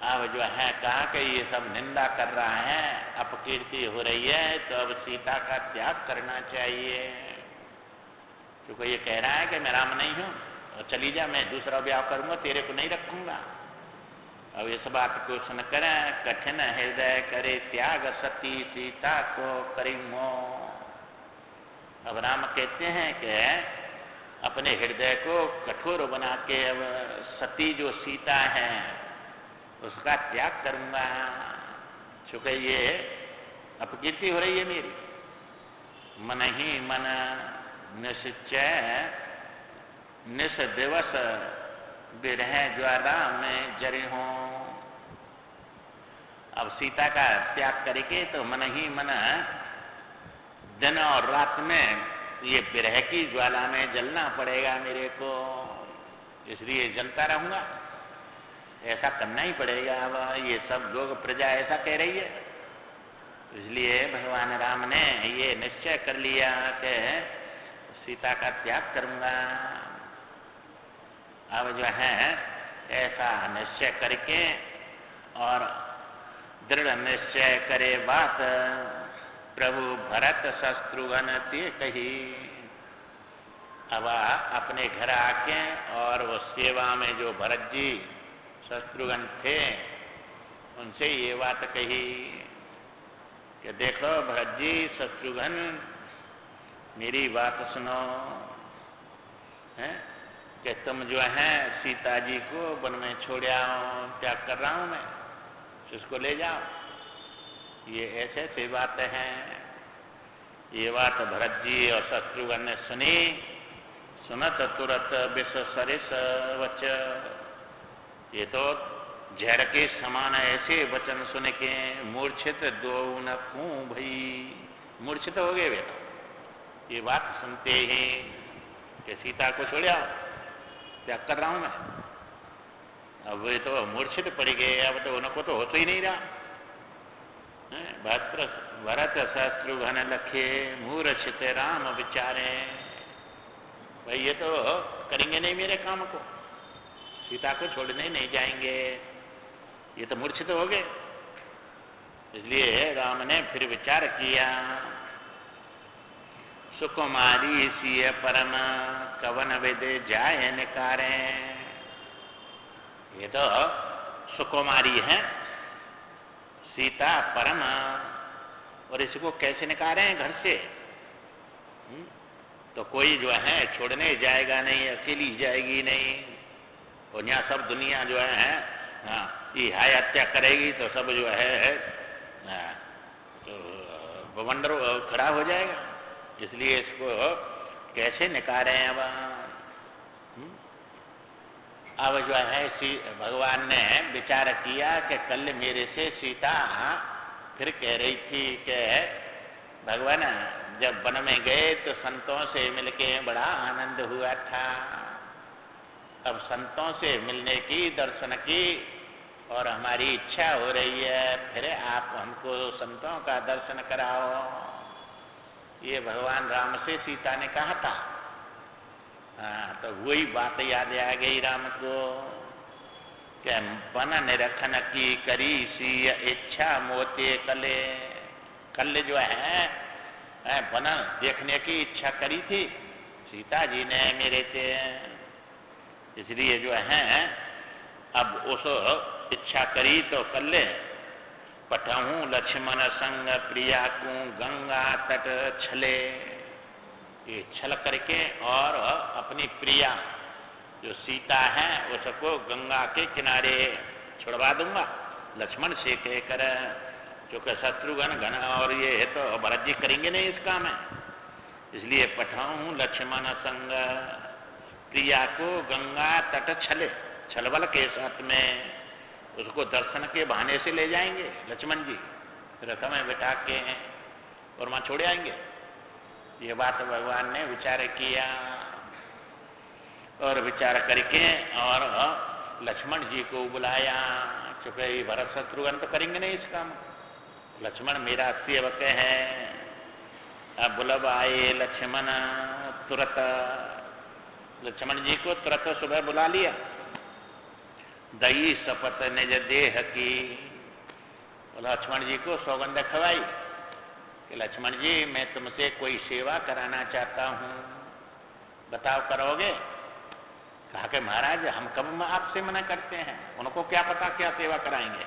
अब जो है कहा कि ये सब निंदा कर रहा है, अपकीर्ति हो रही है, तो अब सीता का त्याग करना चाहिए। क्योंकि ये कह रहा है कि मैं राम नहीं हूं और चली जा, मैं दूसरा ब्याह करूंगा, तेरे को नहीं रखूंगा। अब इस बात को सुनकर कठिन हृदय करे त्याग, सती सीता को करी मोह। अब राम कहते हैं कि अपने हृदय को कठोर बना के अब सती जो सीता है उसका त्याग करूंगा, चूंकि ये अपकीर्ति हो रही है मेरी। मन ही मन निश्चय निस दिवस बिरह ज्वाला में जरी हो। अब सीता का त्याग करके तो मन ही मन दिन और रात में ये बिरह की ज्वाला में जलना पड़ेगा मेरे को, इसलिए जलता रहूंगा, ऐसा करना ही पड़ेगा। अब ये सब लोग प्रजा ऐसा कह रही है, इसलिए भगवान राम ने ये निश्चय कर लिया कि सीता का त्याग करूंगा। अब जो है ऐसा निश्चय करके और दृढ़ निश्चय करे बात, प्रभु भरत शत्रुघ्न ते कही। अब अपने घर आके और वो सेवा में जो भरत जी शत्रुघ्न थे उनसे ये बात कही कि देखो भरत जी शत्रुघ्न मेरी बात सुनो, है कि तुम जो है सीता जी को वन में छोड़ आओ, त्याग कर रहा हूं मैं, उसको ले जाओ। ये ऐसे ऐसी बातें हैं। ये बात भरत जी और शत्रुघ्न ने सुनी, सुनत तुरत विष सरिस वच, ये तो जहर के समान ऐसे वचन सुन के मूर्छित दो न कूं भई, मूर्छित हो गए वे तो। ये बात सुनते ही कि सीता को छोड़ आओ, क्या कर रहा हूं मैं। अब वे तो मूर्छित पड़ गए, अब तो उनको तो होता ही नहीं रहा। भरत शत्रुघ्न लखे मूर्छित राम विचारे, भाई ये तो करेंगे नहीं मेरे काम को, सीता को छोड़ने नहीं जाएंगे, ये तो मूर्छित हो गए। इसलिए राम ने फिर विचार किया, सुकुमारी सिय परम कवन विद जाय निकारे। ये तो सुकुमारी है सीता परम, और इसको कैसे निकालें घर से। तो कोई जो है छोड़ने जाएगा नहीं, अकेली जाएगी नहीं, और यहाँ सब दुनिया जो है ये हाय हत्या करेगी तो सब जो है तो बवंडर खड़ा हो जाएगा। इसलिए इसको कैसे निकालें। अब जो है भगवान ने विचार किया कि कल मेरे से सीता फिर कह रही थी कि भगवान जब वन में गए तो संतों से मिलके बड़ा आनंद हुआ था, अब संतों से मिलने की, दर्शन की और हमारी इच्छा हो रही है, फिर आप हमको संतों का दर्शन कराओ। ये भगवान राम से सीता ने कहा था। तो वही बात याद आ गई राम को कि वन निरखन की करी सी इच्छा मोते कले। कल जो है वन देखने की इच्छा करी थी सीता जी ने मेरे से, इसलिए जो है अब उस इच्छा करी तो कल पठहूँ लक्ष्मण संग प्रिया को गंगा तट छले। ये छल करके और अपनी प्रिया जो सीता है उसको गंगा के किनारे छुड़वा दूंगा लक्ष्मण से कहकर, क्योंकि शत्रुघ्न घन और ये है तो भरत जी करेंगे नहीं इस काम है। इसलिए पठाऊं लक्ष्मण संग प्रिया को गंगा तट छले, छलबल के साथ में उसको दर्शन के बहाने से ले जाएंगे लक्ष्मण जी, रथ में बिठा के और वहां छोड़ आएंगे। ये बात भगवान ने विचार किया और विचार करके और लक्ष्मण जी को बुलाया, क्योंकि भरत शत्रुघ्न तो करेंगे नहीं इस काम। लक्ष्मण मेरा सेवक है। अब बुलब आए लक्ष्मण तुरंत, लक्ष्मण जी को तुरंत सुबह बुला लिया। दई शपथ निज देह की, लक्ष्मण जी को सौगंध खवाई कि लक्ष्मण जी मैं तुमसे कोई सेवा कराना चाहता हूँ, बताओ करोगे। कहा कि महाराज हम कब आपसे मना करते हैं, उनको क्या पता क्या सेवा कराएंगे।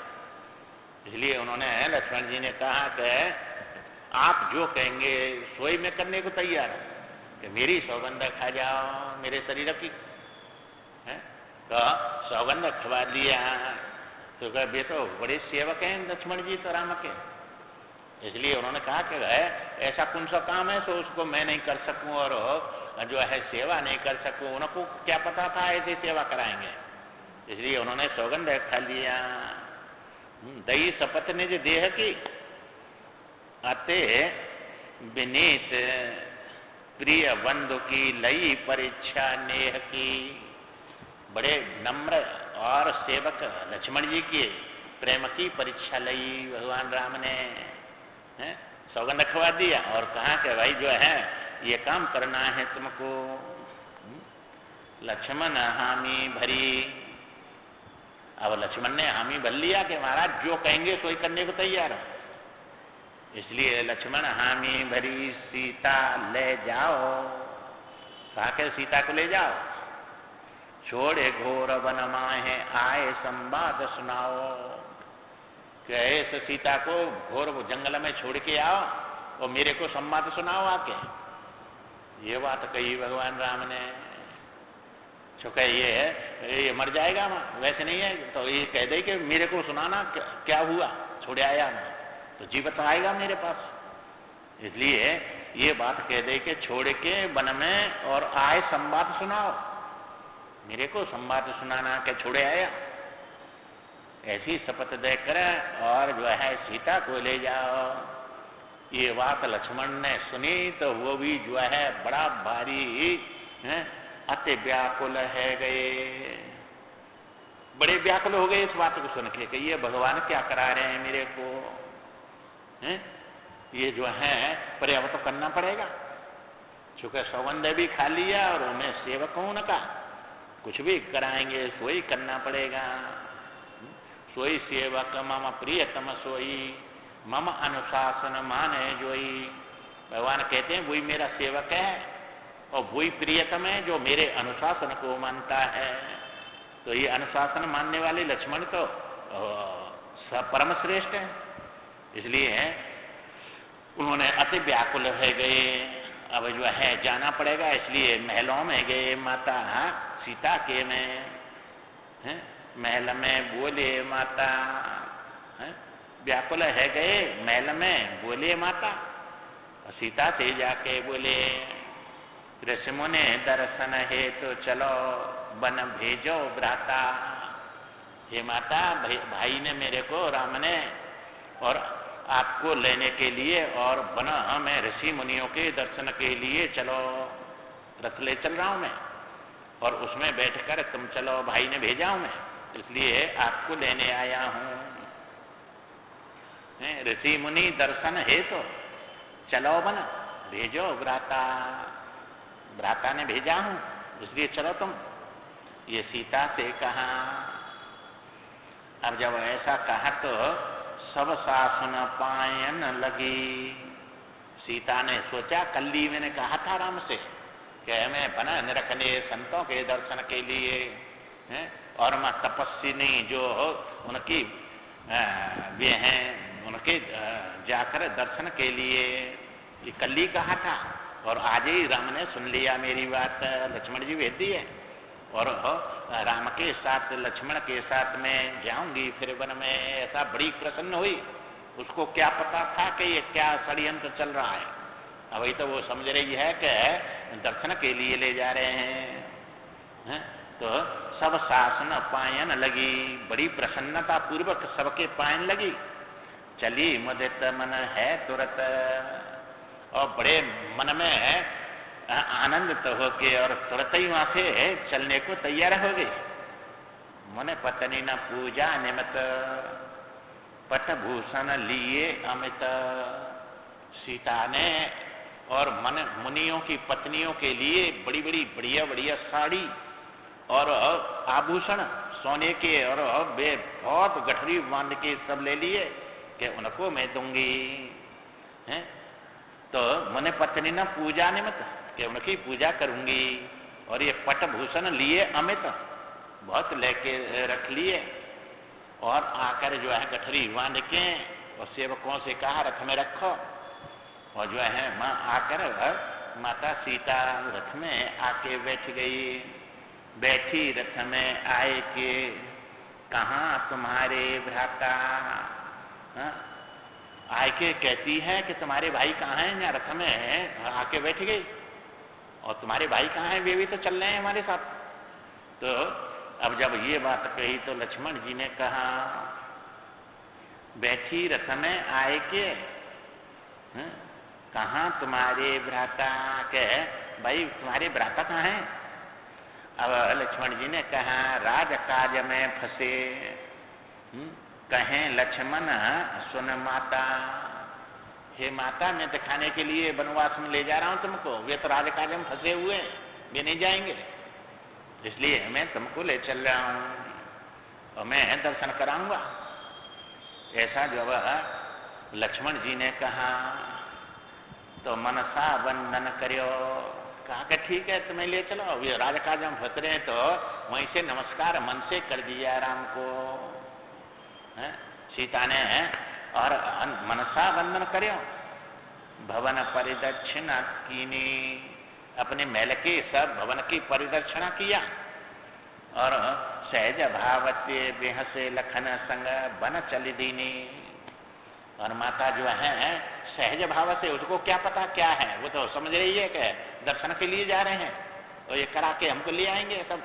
इसलिए उन्होंने लक्ष्मण जी ने कहा कि आप जो कहेंगे सोई में करने को तैयार हूं, कि मेरी सौगंध खा जाओ मेरे शरीर की है। तो सौगंध खवा दिया तो कहे तो बड़े सेवक हैं लक्ष्मण जी तो राम के। इसलिए उन्होंने कहा कि ऐसा कौन सा काम है सो उसको मैं नहीं कर सकूं और जो है सेवा नहीं कर सकूं, उनको क्या पता था ऐसी सेवा कराएंगे। इसलिए उन्होंने सौगंध खा लिया। दई शपथ ने जो देह की अते विनीत प्रिय बंधु की लई परीक्षा नेह की। बड़े नम्र और सेवक लक्ष्मण जी की प्रेम की परीक्षा लई भगवान राम ने, सौगंध खवा दिया और कहा कि भाई जो है ये काम करना है तुमको। लक्ष्मण हामी भरी, अब लक्ष्मण ने हामी भर लिया कि महाराज जो कहेंगे तो ही करने को तैयार है। इसलिए लक्ष्मण हामी भरी सीता ले जाओ, कहा के सीता को ले जाओ। छोड़े घोर वन माहे आए संवाद सुनाओ, ऐसे सीता को घोर जंगल में छोड़ के आओ और मेरे को संवाद सुनाओ आके। ये बात कही भगवान राम ने। चूंकि ये मर जाएगा वैसे नहीं है, तो ये कह दे कि मेरे को सुनाना क्या हुआ, छोड़ आया मैं तो जीवित आएगा मेरे पास। इसलिए ये बात कह दे कि छोड़ के वन में और आए संवाद सुनाओ, मेरे को संवाद सुनाना के छोड़े आया। ऐसी शपथ देकर और जो है सीता को ले जाओ। ये बात लक्ष्मण ने सुनी तो वो भी जो है बड़ा भारी अति व्याकुल है गए, बड़े व्याकुल हो गए इस बात को सुन के कि ये भगवान क्या करा रहे हैं मेरे को, ये जो है पर अब तो करना पड़ेगा, चूंकि सौगंध भी खा लिया और उन्हें सेवकों ने कहा कुछ भी कराएंगे सोई करना पड़ेगा। सोई सेवक मम प्रियतम सोई मम अनुशासन माने जोई। भगवान कहते हैं वही मेरा सेवक है और वही प्रियतम है जो मेरे अनुशासन को मानता है। तो ये अनुशासन मानने वाले लक्ष्मण तो परम श्रेष्ठ है, इसलिए उन्होंने अति व्याकुल है गए। अब जो है जाना पड़ेगा, इसलिए महलों में गए। माता सीता के में महल में बोले माता, व्याकुल है गए महल में बोले माता। सीता से जाके बोले ऋषि मुनि दर्शन है तो चलो बन भेजो भ्राता। हे माता, भाई ने मेरे को राम ने और आपको लेने के लिए और बना मैं ऋषि मुनियों के दर्शन के लिए चलो, रथ ले चल रहा हूं मैं और उसमें बैठकर तुम चलो, भाई ने भेजा हूं मैं, इसलिए आपको लेने आया हूं। ऋषि मुनि दर्शन है तो चलो बना भेजो भ्राता, भ्राता ने भेजा हूं इसलिए चलो तुम। ये सीता से कहा। अब जब ऐसा कहा तो सब शासन पायन लगी। सीता ने सोचा, कल्ली मैंने कहा था राम से कि मैं बन रखने संतों के दर्शन के लिए और मैं तपस्विनी जो उनकी वे हैं उनके जाकर दर्शन के लिए, ये कल्ली कहा था और आज ही राम ने सुन लिया मेरी बात। लक्ष्मण जी भेज दिए और राम के साथ लक्ष्मण के साथ में जाऊंगी फिर वन में। ऐसा बड़ी प्रसन्न हुई। उसको क्या पता था कि ये क्या षड्यंत्र चल रहा है। अभी तो वो समझ रही है कि दर्शन के लिए ले जा रहे हैं। तो सब शासन पायन लगी, बड़ी प्रसन्नता पूर्वक सबके पायन लगी। चली मुदित मन है तुरंत, और बड़े मन में आनंदित होके और तुरंत ही वहां से चलने को तैयार हो गई। मन पत्नी न पूजा निमित्त पट भूषण लिए अमित। सीता ने और मन मुनियों की पत्नियों के लिए बड़ी बड़ी बढ़िया बढ़िया साड़ी और आभूषण सोने के और वे बहुत गठरी बांध के सब ले लिए कि उनको मैं दूंगी। तो मन पत्नी न पूजा निमित्त कि उनकी पूजा करूंगी। और ये पट भूषण लिए अमित बहुत लेके रख लिए और आकर जो है गठरी बांध के और सेवकों से कहा रथ में रखो। और जो है माँ आकर माता सीता रथ में आके बैठ गई। बैठी रथ में आए के कहाँ तुम्हारे भ्राता। आए के कहती है कि तुम्हारे भाई कहाँ हैं। यहाँ रथ में आके बैठ गई और तुम्हारे भाई कहाँ हैं, वे भी तो चल रहे हैं हमारे साथ। तो अब जब ये बात कही तो लक्ष्मण जी ने कहा बैठी रथ में आए के कहाँ तुम्हारे भ्राता, के भाई तुम्हारे भ्राता कहाँ हैं। अब लक्ष्मण जी ने कहा राज काज में फंसे कहें लक्ष्मण सुन माता। हे माता, मैं दिखाने के लिए वनवास में ले जा रहा हूं तुमको, वे तो राजकाज में फंसे हुए हैं, वे नहीं जाएंगे, इसलिए मैं तुमको ले चल रहा हूं और मैं दर्शन कराऊंगा। ऐसा जब लक्ष्मण जी ने कहा तो मनसा वंदन करो। कहा कि ठीक है तुम्हें ले चलो, अभी राजकाज में फंस रहे हैं तो वहीं से नमस्कार मन से कर दिया राम को। सीता ने और मनसा वंदन करो। भवन परिदक्षिणा कीनी, अपने महल के सब भवन की परिदक्षिणा किया और सहज भावते बेहसे लखन संग बन चली दीनी। और माता जो है सहज भाव से, उसको क्या पता क्या है, वो तो समझ रही है कि दर्शन के लिए जा रहे हैं और ये करा के हमको ले आएंगे सब।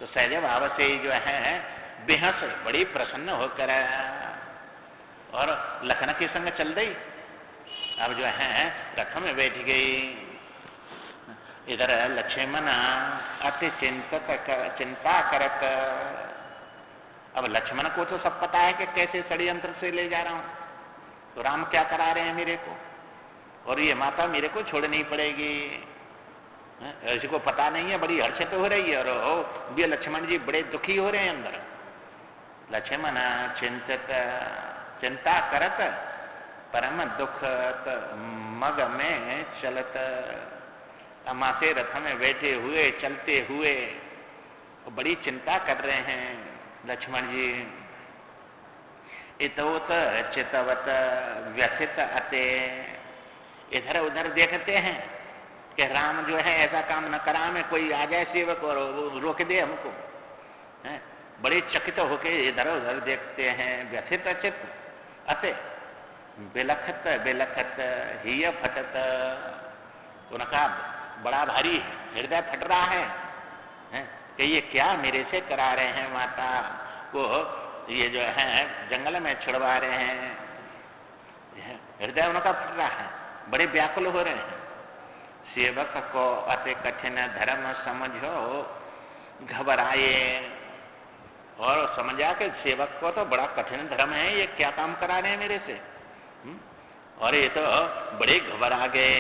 तो सहज भाव से जो है बेहस बड़ी प्रसन्न होकर और लखन के संग चल दी। अब जो है रथ में बैठ गई। इधर लक्ष्मण अति चिंता करत। अब लक्ष्मण को तो सब पता है कि कैसे षड्यंत्र से ले जा रहा हूं, तो राम क्या करा रहे हैं मेरे को, और ये माता मेरे को छोड़नी पड़ेगी, ऐसे को पता नहीं है। बड़ी हर्षित हो रही है और ये लक्ष्मण जी बड़े दुखी हो रहे हैं अंदर। लक्ष्मण चिंता करत परम दुख मग में चलत। मासे रथ में बैठे हुए चलते हुए बड़ी चिंता कर रहे हैं लक्ष्मण जी। इतोत चितवत व्यथित अते। इधर उधर देखते हैं कि राम जो है ऐसा काम न करा, में कोई आ जाए सेवक और रोक दे हमको। बड़े चकित होके इधर उधर देखते हैं। व्यथित चित अते बिलखत बिलखत हिय फटत। उनका बड़ा भारी हृदय फट रहा है कि ये क्या मेरे से करा रहे हैं, माता को ये जो है जंगल में छुड़वा रहे हैं। हृदय उनका फट रहा है, बड़े व्याकुल हो रहे हैं। सेवक को अति कठिन धर्म समझो घबराए। और समझा कि सेवक को तो बड़ा कठिन धर्म है, ये क्या काम करा रहे हैं मेरे से, और ये तो बड़े घबरा गए।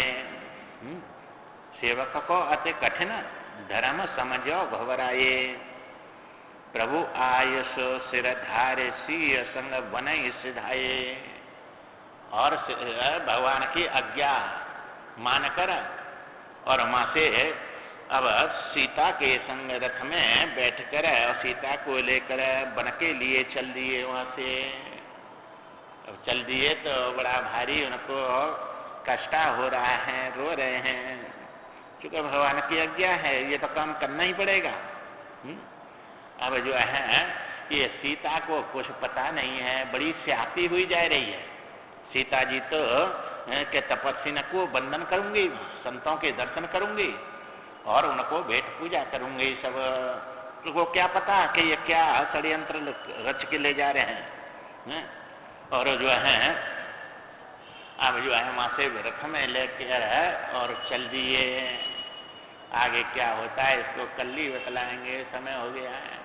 सेवक को अति कठिन धर्म समझो घबराए। प्रभु आयुष सिर धारे सीय संग बनई सिधाए। और भगवान की आज्ञा मानकर और माँ से अब सीता के संग रथ में बैठकर और सीता को लेकर वन के लिए चल दिए। वहां से अब चल दिए तो बड़ा भारी उनको कष्ट हो रहा है, रो रहे हैं, क्योंकि भगवान की आज्ञा है, ये तो काम करना ही पड़ेगा। अब जो है ये सीता को कुछ पता नहीं है, बड़ी स्याती हुई जा रही है। सीता जी तो के तपस्वी को बंधन करूंगी, संतों के दर्शन करूंगी और उनको भेंट पूजा करूंगी सब। उनको क्या पता कि ये क्या षड्यंत्र रच के ले जा रहे हैं। और जो है अब जो है वहां से रथ में लेकर और चल दिए। आगे क्या होता है इसको कल ही बतलाएंगे, समय हो गया है।